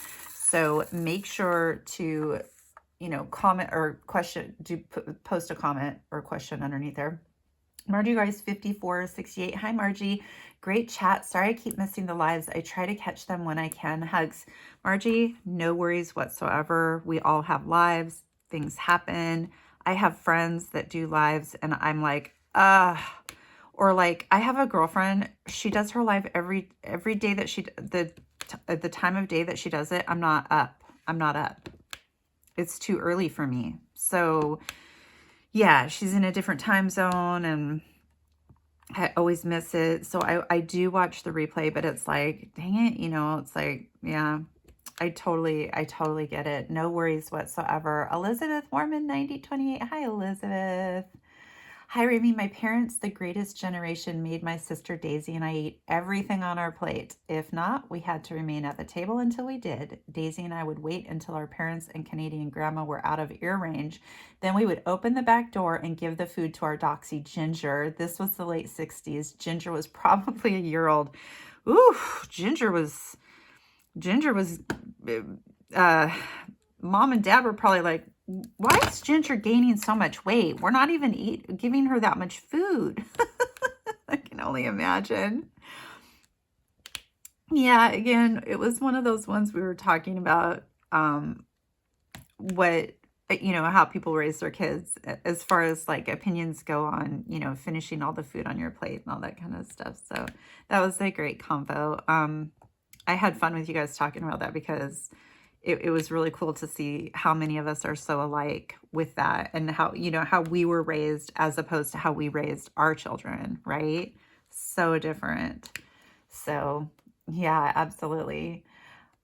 So make sure to, comment or question, post a comment or question underneath there. Margie Rice 5468. Hi, Margie. Great chat. Sorry I keep missing the lives. I try to catch them when I can. Hugs. Margie, no worries whatsoever. We all have lives. Things happen. I have friends that do lives and I'm like, or like I have a girlfriend. She does her live every day that the time of day that she does it. I'm not up. It's too early for me. So yeah, she's in a different time zone and I always miss it. So I do watch the replay, but it's like, dang it, it's like, yeah, I totally get it. No worries whatsoever. Elizabeth Mormon 9028. Hi, Elizabeth. Hi, Remy. My parents, the greatest generation, made my sister Daisy and I eat everything on our plate. If not, we had to remain at the table until we did. Daisy and I would wait until our parents and Canadian grandma were out of ear range. Then we would open the back door and give the food to our doxy Ginger. This was the late 60s. Ginger was probably a year old. Ooh, Ginger was, Mom and Dad were probably like, why is Ginger gaining so much weight? We're not even giving her that much food. I can only imagine. Yeah, again, it was one of those ones we were talking about, how people raise their kids as far as like opinions go on, finishing all the food on your plate and all that kind of stuff. So that was a great convo. I had fun with you guys talking about that because it was really cool to see how many of us are so alike with that and how we were raised as opposed to how we raised our children, right? So different. So yeah, absolutely.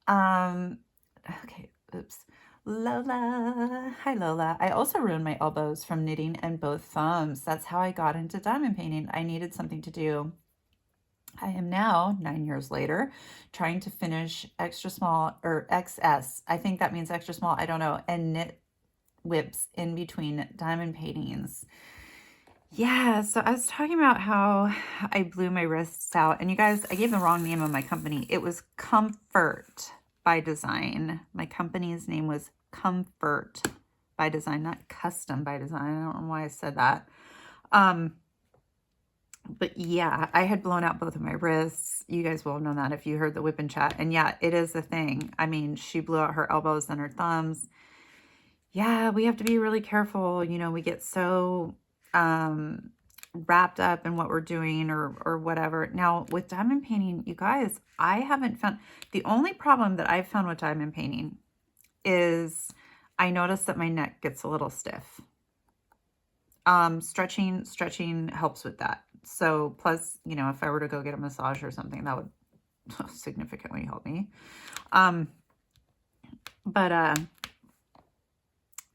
Okay, oops. Lola. Hi, Lola. I also ruined my elbows from knitting and both thumbs. That's how I got into diamond painting. I needed something to do. I am now, 9 years later, trying to finish extra small or XS. I think that means extra small. I don't know. And knit WIPs in between diamond paintings. Yeah, so I was talking about how I blew my wrists out. And you guys, I gave the wrong name of my company. It was Comfort by Design. My company's name was Comfort by Design, not Custom by Design. I don't know why I said that. But yeah, I had blown out both of my wrists. You guys will know that if you heard the WIP and Chat. And yeah, it is a thing. I mean, she blew out her elbows and her thumbs. Yeah, we have to be really careful. We get so wrapped up in what we're doing or whatever. Now with diamond painting, you guys, I haven't found, the only problem that I've found with diamond painting is I notice that my neck gets a little stiff. Stretching helps with that. So plus, you know, if I were to go get a massage or something, that would significantly help me.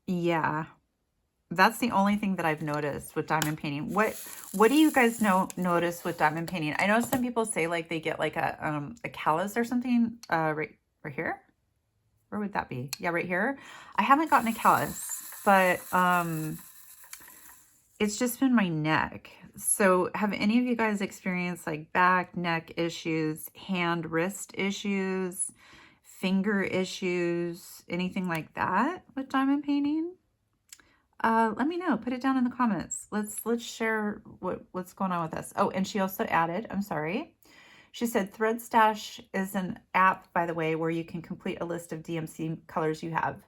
Yeah, that's the only thing that I've noticed with diamond painting. What do you guys notice with diamond painting? I know some people say like they get like a callus or something right here. Where would that be? Yeah, right here. I haven't gotten a callus, but it's just been my neck. So have any of you guys experienced like back, neck issues, hand, wrist issues, finger issues, anything like that with diamond painting? Let me know. Put it down in the comments. Let's share what's going on with us. Oh, and she also added, I'm sorry. She said Thread Stash is an app, by the way, where you can complete a list of DMC colors you have.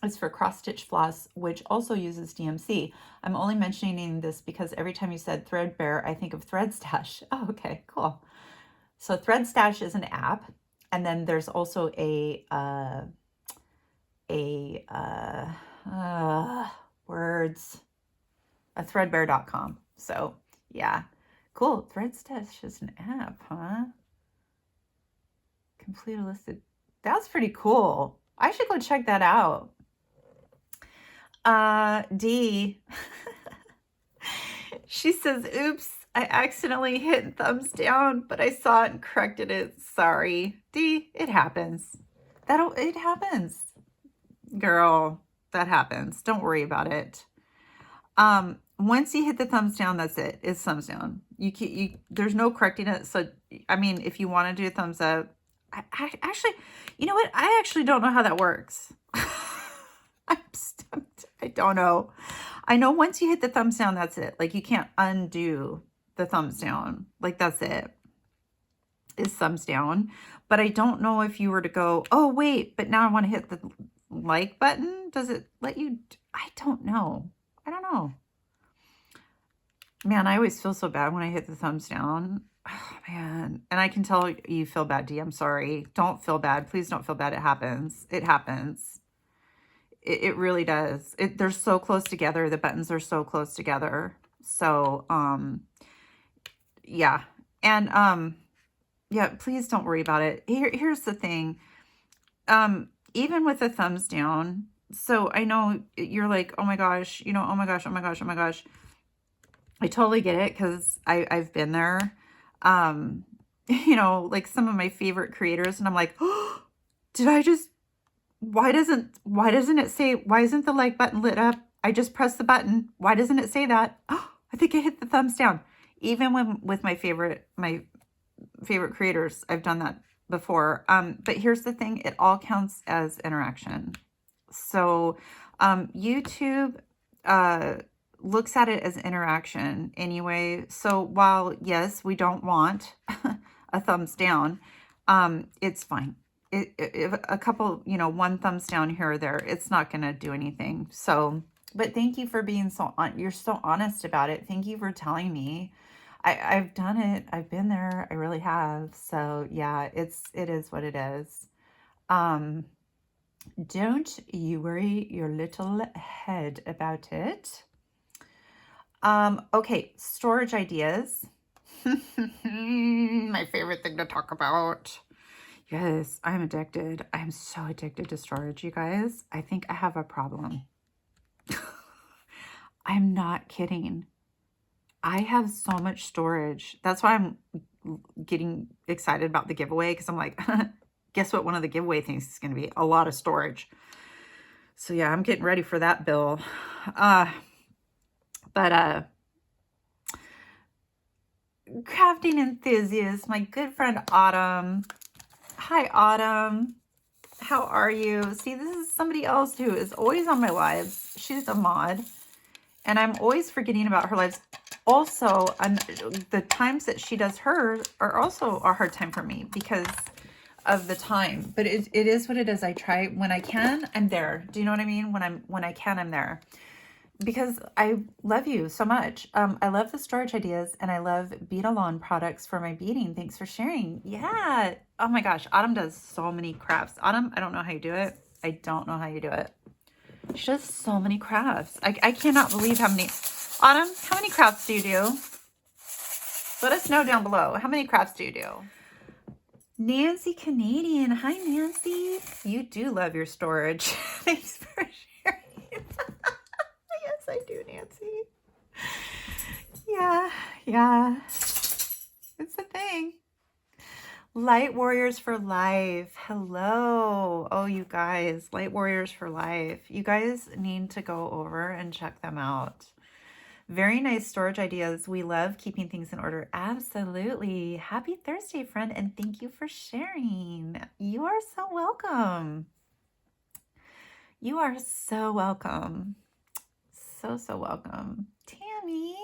It's for cross stitch floss, which also uses DMC. I'm only mentioning this because every time you said Threadbare, I think of Thread Stash. Oh, okay, cool. So Thread Stash is an app, and then there's also a threadbare.com. So yeah, cool. Thread Stash is an app, huh? Complete a list of, that's pretty cool. I should go check that out. D, she says, oops, I accidentally hit thumbs down, but I saw it and corrected it. Sorry. D, it happens. It happens. Girl, that happens. Don't worry about it. Once you hit the thumbs down, that's it. It's thumbs down. There's no correcting it. So, I mean, if you want to do a thumbs up, I actually, you know what? I actually don't know how that works. I'm stumped. I don't know. I know once you hit the thumbs down, that's it. Like you can't undo the thumbs down. Like that's it. It's thumbs down. But I don't know if you were to go, oh wait, but now I want to hit the like button. Does it let you? I don't know. I don't know. Man, I always feel so bad when I hit the thumbs down. Oh, man. And I can tell you feel bad, D. I'm sorry. Don't feel bad. Please don't feel bad. It happens. It happens. It really does. They're so close together. The buttons are so close together. So, yeah. And, yeah, please don't worry about it. Here's the thing. Even with the thumbs down, so I know you're like, oh my gosh, you know, oh my gosh, oh my gosh, oh my gosh. I totally get it because I've been there. You know, like some of my favorite creators, and I'm like, oh, did I just, why doesn't it say, why isn't the like button lit up? I just pressed the button. Why doesn't it say that? Oh, I think I hit the thumbs down. Even with my favorite creators, I've done that before. But here's the thing, it all counts as interaction. So YouTube looks at it as interaction anyway. So while yes, we don't want a thumbs down, it's fine. If a couple, you know, one thumbs down here or there, it's not going to do anything. So, but thank you for being you're so honest about it. Thank you for telling me. I've done it. I've been there. I really have. So yeah, it is what it is. Don't you worry your little head about it. Okay, storage ideas. My favorite thing to talk about. Yes, I'm addicted. I'm so addicted to storage, you guys. I think I have a problem. I'm not kidding. I have so much storage. That's why I'm getting excited about the giveaway, because I'm like, guess what one of the giveaway things is going to be? A lot of storage. So yeah, I'm getting ready for that bill. Crafting enthusiast, my good friend Autumn. Hi, Autumn. How are you? See, this is somebody else who is always on my lives. She's a mod, and I'm always forgetting about her lives. Also, the times that she does hers are also a hard time for me because of the time. But it is what it is. I try when I can. I'm there. Do you know what I mean? When I can, I'm there. because I love you so much. I love the storage ideas and I love bead-along products for my beading. Thanks for sharing. Yeah. Oh my gosh. Autumn does so many crafts. Autumn, I don't know how you do it. I don't know how you do it. She does so many crafts. I cannot believe how many. Autumn, how many crafts do you do? Let us know down below. How many crafts do you do? Nancy Canadian. Hi, Nancy. You do love your storage. Thanks for sharing. Yes, I do, Nancy. Yeah. It's a thing. Light Warriors for Life. Hello. Oh, you guys. Light Warriors for Life. You guys need to go over and check them out. Very nice storage ideas. We love keeping things in order. Absolutely. Happy Thursday, friend, and thank you for sharing. You are so welcome. You are so welcome. So welcome. Tammy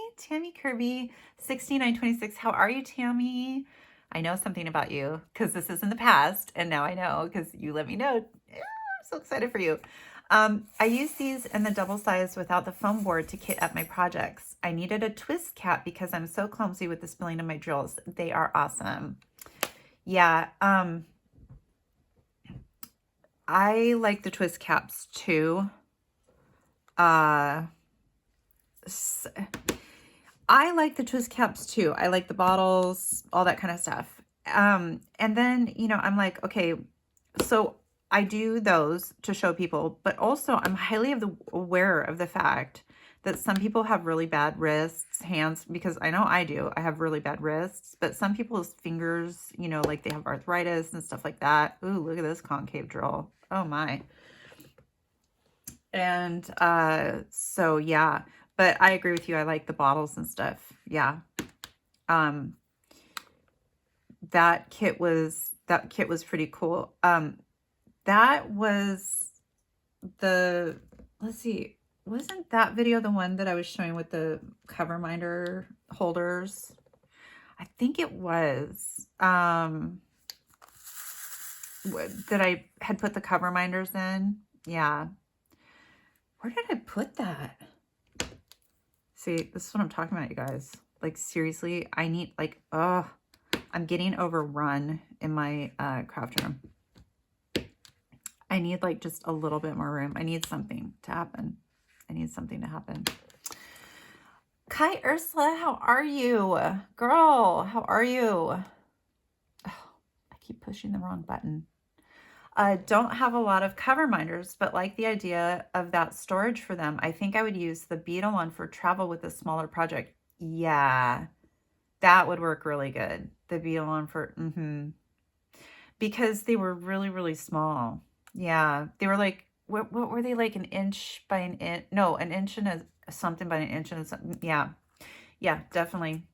Kirby, 6926. How are you, Tammy? I know something about you because this is in the past, and now I know because you let me know. I'm so excited for you. I use these in the double size without the foam board to kit up my projects. I needed a twist cap because I'm so clumsy with the spilling of my drills. They are awesome. Yeah. I like the twist caps too. I like the twist caps too. I like the bottles, all that kind of stuff. And then, you know, I'm like, okay, so I do those to show people, but also I'm highly aware of the fact that some people have really bad wrists, hands, because I know I do. I have really bad wrists, but some people's fingers, you know, like they have arthritis and stuff like that. Ooh, look at this concave drill. Oh my. And so yeah, but I agree with you. I like the bottles and stuff. Yeah. That kit was pretty cool. That was the, let's see, wasn't that video the one that I was showing with the cover minder holders? I think it was, that I had put the cover minders in. Yeah. Where did I put that? See, this is what I'm talking about, you guys. Like, seriously, I need, like, I'm getting overrun in my craft room. I need, like, just a little bit more room. I need something to happen. Kai Ursula, how are you? Girl, how are you? Oh, I keep pushing the wrong button. I don't have a lot of cover minders, but like the idea of that storage for them. I think I would use the beadle-on for travel with a smaller project. Yeah, that would work really good. The beadle-on for, because they were really, really small. Yeah, they were like, what were they, like an inch by an inch? No, an inch and something by an inch and something. Yeah, definitely.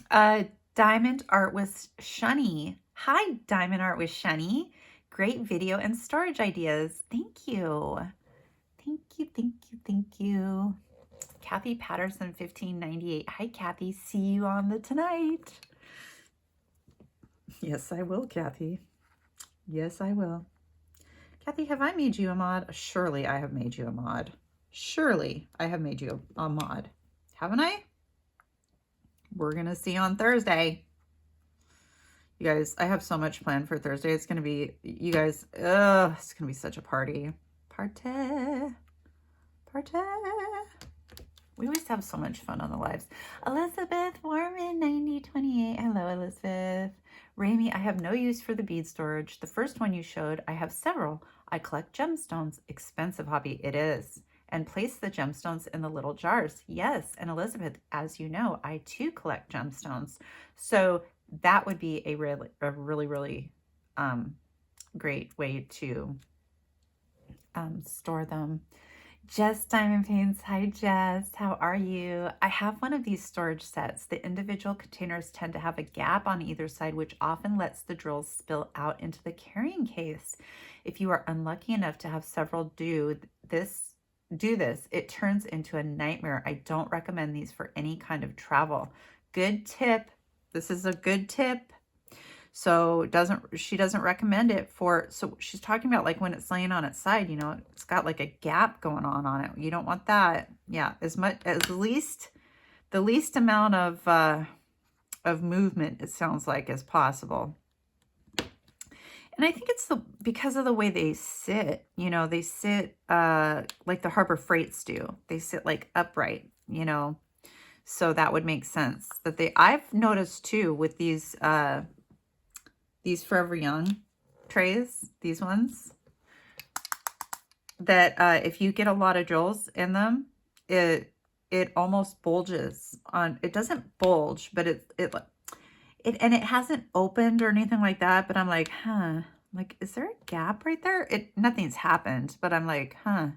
Diamond Art with Shunny. Hi, Diamond Art with Shunny. Great video and storage ideas. Thank you. Thank you. Kathy Patterson, 1598. Hi, Kathy. See you on the tonight. Yes, I will, Kathy. Yes, I will. Kathy, have I made you a mod? Surely I have made you a mod. Surely I have made you a mod. Haven't I? We're going to see on Thursday. You guys, I have so much planned for Thursday. It's going to be, you guys, it's going to be such a party. Party. We always have so much fun on the lives. Elizabeth Warman, 9028. Hello, Elizabeth. Rami, I have no use for the bead storage. The first one you showed, I have several. I collect gemstones. Expensive hobby. It is. And place the gemstones in the little jars. Yes. And Elizabeth, as you know, I too collect gemstones. So that would be a really great way to store them. Jess Diamond Paints. Hi, Jess. How are you? I have one of these storage sets. The individual containers tend to have a gap on either side, which often lets the drills spill out into the carrying case. If you are unlucky enough to have several do this, it turns into a nightmare. I don't recommend these for any kind of travel. Good tip. This is a good tip. So she doesn't recommend it for, so she's talking about like when it's laying on its side, you know, it's got like a gap going on it. You don't want that. Yeah, the least amount of movement, it sounds like, as possible. And I think it's because of the way they sit, you know, they sit like the Harbor Freights do. They sit like upright, you know. So that would make sense that I've noticed too with these Forever Young trays, these ones, that if you get a lot of drills in them, it almost bulges on. It doesn't bulge, but it and it hasn't opened or anything like that. But I'm like, huh, like, is there a gap right there? Nothing's happened, but I'm like, huh.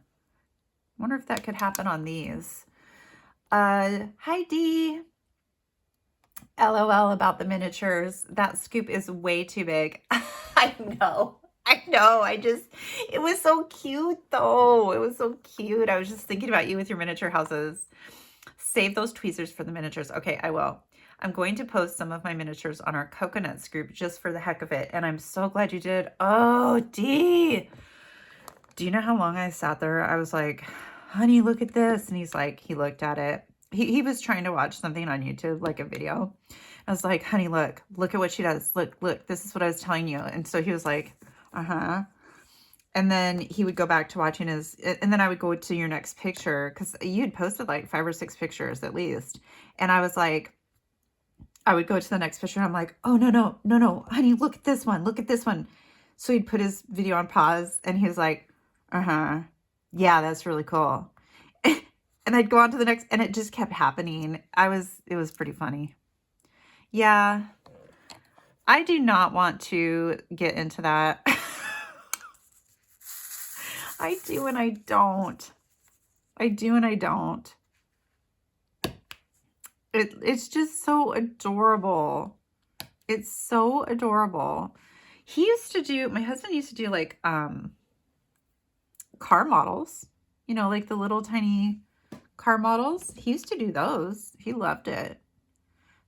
Wonder if that could happen on these. Hi Dee. LOL about the miniatures. That scoop is way too big. I know. It was so cute though. It was so cute. I was just thinking about you with your miniature houses. Save those tweezers for the miniatures. Okay, I will. I'm going to post some of my miniatures on our coconuts group just for the heck of it. And I'm so glad you did. Oh, Dee. Do you know how long I sat there? I was like, honey, look at this. And he's like, he looked at it. He was trying to watch something on YouTube, like a video. I was like, honey, look at what she does. Look, this is what I was telling you. And so he was like, uh-huh. And then he would go back to watching his, and then I would go to your next picture, because you had posted like 5 or 6 pictures at least. And I was like, I would go to the next picture and I'm like, oh, no, honey, look at this one. Look at this one. So he'd put his video on pause and he was like, uh-huh. Yeah, that's really cool. And I'd go on to the next, and it just kept happening. It was pretty funny. Yeah. I do not want to get into that. I do and I don't. I do and I don't. It's just so adorable. It's so adorable. My husband used to do like car models, you know, like the little tiny car models. He used to do those. He loved it.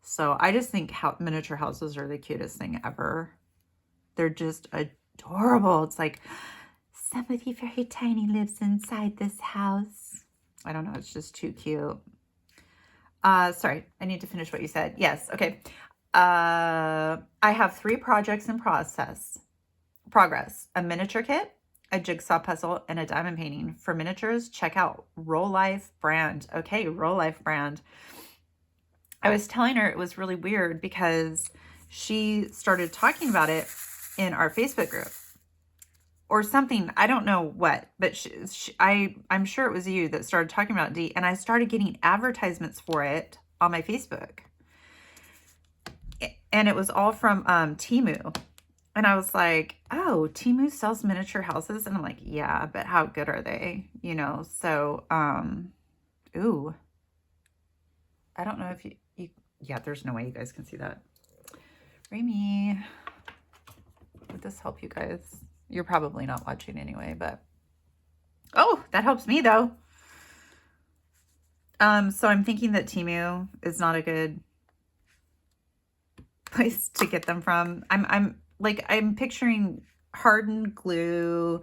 So I just think miniature houses are the cutest thing ever. They're just adorable. It's like, somebody very tiny lives inside this house. I don't know. It's just too cute. Sorry, I need to finish what you said. Yes. Okay. I have 3 projects in progress. A miniature kit, a jigsaw puzzle, and a diamond painting. For miniatures, check out Roll Life brand. Okay, Roll Life brand. I was telling her it was really weird because she started talking about it in our Facebook group or something. I don't know what, but I'm sure it was you that started talking about Dee, and I started getting advertisements for it on my Facebook. And it was all from Temu. And I was like, oh, Temu sells miniature houses? And I'm like, yeah, but how good are they? You know, so, ooh. I don't know if you yeah, there's no way you guys can see that. Remy, would this help you guys? You're probably not watching anyway, but, oh, that helps me though. So I'm thinking that Temu is not a good place to get them from. I'm picturing hardened glue,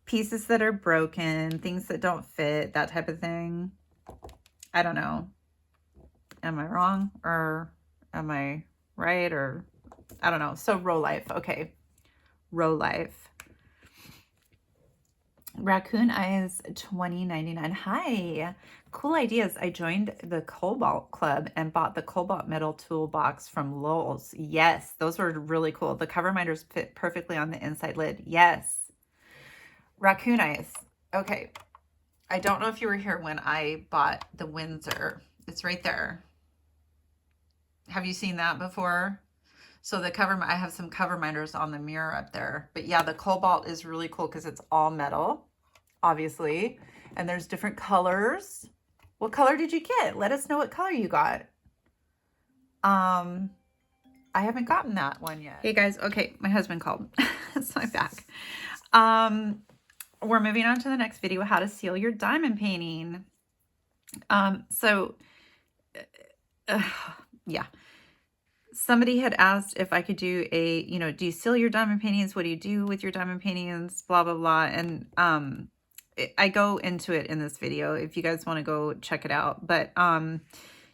pieces that are broken, things that don't fit, that type of thing. I don't know. Am I wrong or am I right? Or I don't know. So Row Life. Okay. Row Life. Raccoon Eyes 2099. Hi. Cool ideas. I joined the Cobalt Club and bought the Cobalt Metal Toolbox from Lowe's. Yes, those were really cool. The cover minders fit perfectly on the inside lid. Yes. Raccoon Eyes. Okay. I don't know if you were here when I bought the Windsor. It's right there. Have you seen that before? So I have some cover minders on the mirror up there. But yeah, the Cobalt is really cool because it's all metal, obviously. And there's different colors. What color did you get? Let us know what color you got. I haven't gotten that one yet. Hey guys, okay, my husband called. So I'm back. We're moving on to the next video, how to seal your diamond painting. Yeah. somebody had asked if I could do a, do you seal your diamond paintings? What do you do with your diamond paintings? Blah, blah, blah. And I go into it in this video if you guys want to go check it out. But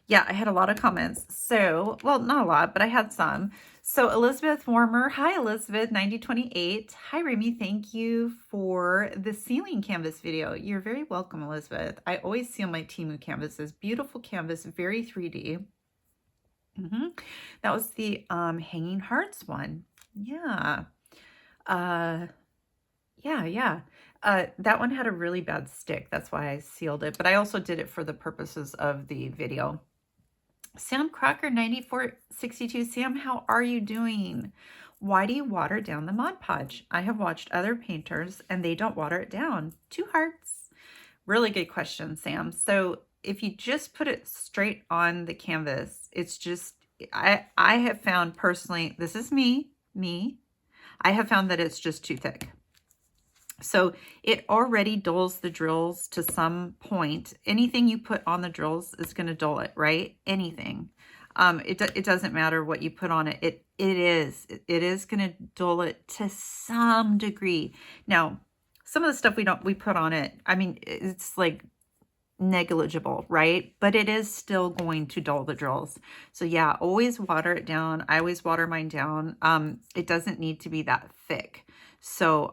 yeah, I had a lot of comments. So, well, not a lot, but I had some. So Elizabeth Warmer, hi Elizabeth, 9028. Hi Remy, thank you for the sealing canvas video. You're very welcome, Elizabeth. I always seal my Temu canvases. Beautiful canvas, very 3D. That was the Hanging Hearts one. Yeah. Yeah. That one had a really bad stick. That's why I sealed it. But I also did it for the purposes of the video. Sam Crocker 9462. Sam, how are you doing? Why do you water down the Mod Podge? I have watched other painters and they don't water it down. 2 hearts. Really good question, Sam. So if you just put it straight on the canvas, it's just, I have found personally, this is me, I have found that it's just too thick. So it already dulls the drills to some point. Anything you put on the drills is going to dull it, right? Anything. It doesn't matter what you put on it. It is going to dull it to some degree. Now, some of the stuff we put on it, I mean, it's like negligible, right? But it is still going to dull the drills. So yeah, always water it down. I always water mine down. It doesn't need to be that thick. So,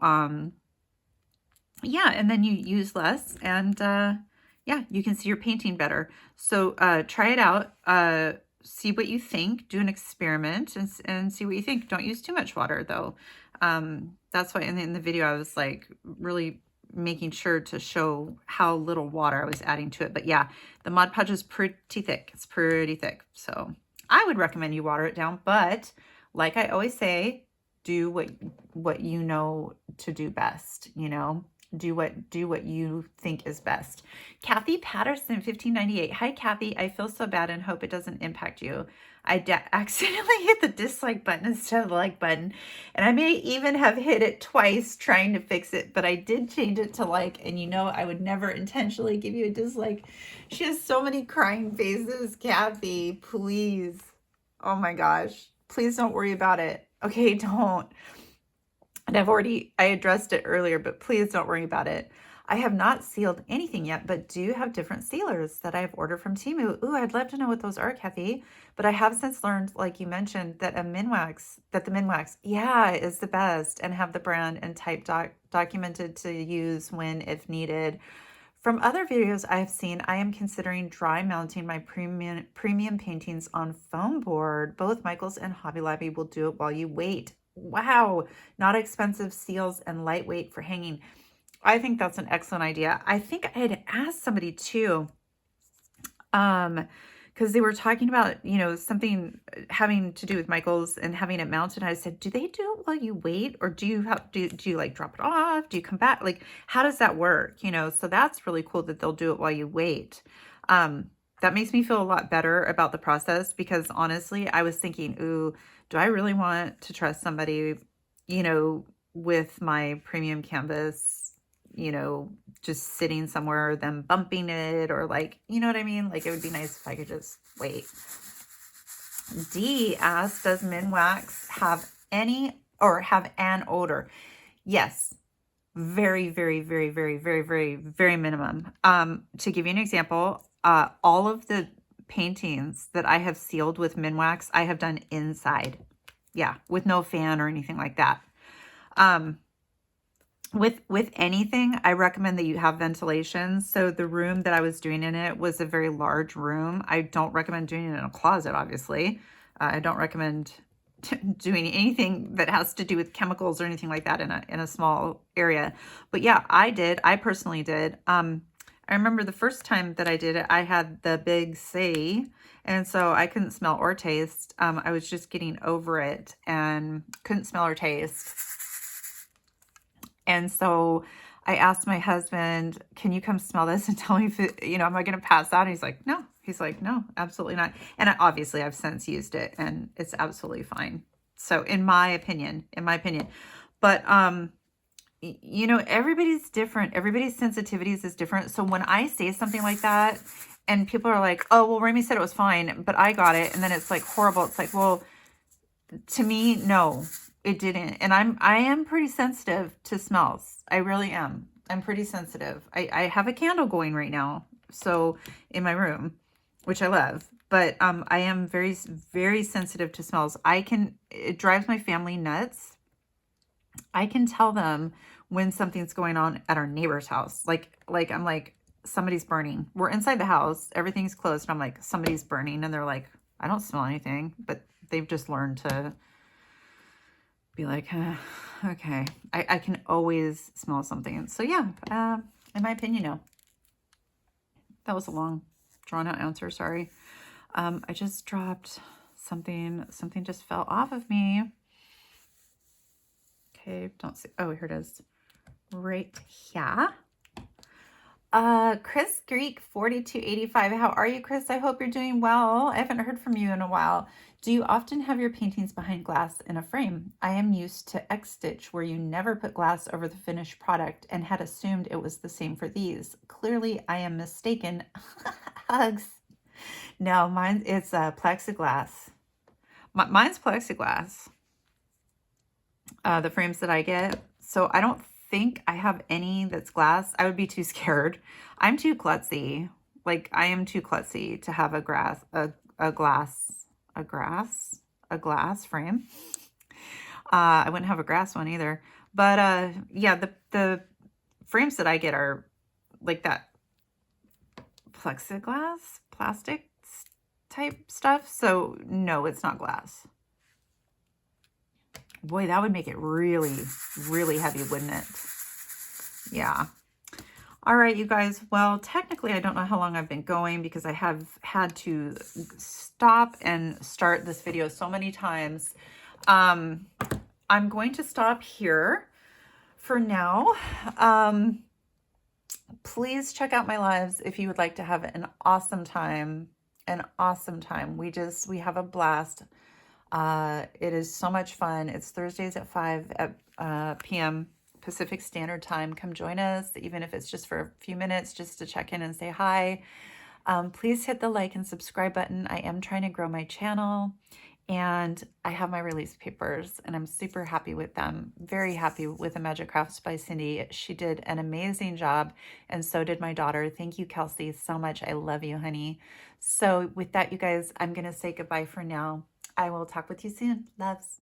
yeah, and then you use less and yeah, you can see your painting better. So try it out, see what you think, do an experiment and see what you think. Don't use too much water though. That's why in the video I was like really making sure to show how little water I was adding to it. But yeah, the Mod Podge is pretty thick. It's pretty thick. So I would recommend you water it down, but like I always say, do what you know to do best, do what you think is best. Kathy Patterson 1598. Hi Kathy, I feel so bad and hope it doesn't impact you. I accidentally hit the dislike button instead of the like button, and I may even have hit it twice trying to fix it, but I did change it to like, and I would never intentionally give you a dislike. She has so many crying faces. Kathy, please. Oh my gosh. Please don't worry about it. Okay, don't. And I addressed it earlier, but please don't worry about it. I have not sealed anything yet, but do have different sealers that I've ordered from Temu. Ooh, I'd love to know what those are, Kathy. But I have since learned, like you mentioned, that the Minwax, yeah, is the best and have the brand and type documented to use when, if needed. From other videos I have seen, I am considering dry mounting my premium paintings on foam board. Both Michaels and Hobby Lobby will do it while you wait. Wow, not expensive seals and lightweight for hanging. I think that's an excellent idea. I think I had asked somebody too, because they were talking about, something having to do with Michaels and having it mounted. I said, do they do it while you wait, or do you like drop it off? Do you come back? Like, how does that work? So that's really cool that they'll do it while you wait. That makes me feel a lot better about the process, because honestly, I was thinking, ooh, do I really want to trust somebody, with my premium canvas, just sitting somewhere, them bumping it, or like, you know what I mean? Like, it would be nice if I could just wait. D asks, does Minwax have an odor? Yes. Very, very, very, very, very, very, very minimum. To give you an example, all of the paintings that I have sealed with Minwax, I have done inside. Yeah, with no fan or anything like that. With anything, I recommend that you have ventilation. So the room that I was doing in it was a very large room. I don't recommend doing it in a closet, obviously. I don't recommend doing anything that has to do with chemicals or anything like that in a small area. But yeah, I personally did. I remember the first time that I did it, I had the big C, and so I couldn't smell or taste. I was just getting over it and couldn't smell or taste. And so I asked my husband, can you come smell this and tell me if it, am I going to pass out? And he's like, no. He's like, no, absolutely not. And obviously I've since used it and it's absolutely fine. So in my opinion, but, everybody's different. Everybody's sensitivities is different. So when I say something like that and people are like, oh, well, Remy said it was fine, but I got it, and then it's like horrible. It's like, well, To me, no, it didn't. And I am pretty sensitive to smells. I really am. I'm pretty sensitive. I have a candle going right now, so in my room, which I love. But I am very, very sensitive to smells. It drives my family nuts. I can tell them when something's going on at our neighbor's house. I'm like, somebody's burning. We're inside the house, everything's closed, and I'm like, somebody's burning, and they're like, I don't smell anything, but they've just learned to be like, okay. I can always smell something. So yeah, in my opinion, no. That was a long, drawn out answer. Sorry. I just dropped something. Something just fell off of me. Okay, don't see. Oh, here it is. Right here. Chris Greek 4285. How are you, Chris? I hope you're doing well. I haven't heard from you in a while. Do you often have your paintings behind glass in a frame? I am used to X Stitch, where you never put glass over the finished product, and had assumed it was the same for these. Clearly, I am mistaken. Hugs. No, mine it's plexiglass. Mine's plexiglass. The frames that I get. So I don't think I have any that's glass. I would be too scared. I'm too klutzy. Like, I am too klutzy to have a glass frame. I wouldn't have a grass one either. But yeah, the frames that I get are like that plexiglass, plastic type stuff. So no, it's not glass. Boy, that would make it really, really heavy, wouldn't it? Yeah. All right, you guys. Well, technically, I don't know how long I've been going because I have had to stop and start this video so many times. I'm going to stop here for now. Please check out my lives if you would like to have an awesome time. We have a blast. It is so much fun. It's Thursdays at 5 p.m. Pacific Standard Time. Come join us, even if it's just for a few minutes, just to check in and say hi. Please hit the like and subscribe button. I am trying to grow my channel, and I have my release papers, and I'm super happy with them. Very happy with ImagiCrafts by Cindy. She did an amazing job, and so did my daughter. Thank you, Kelsey, so much. I love you, honey. So with that, you guys, I'm going to say goodbye for now. I will talk with you soon. Loves.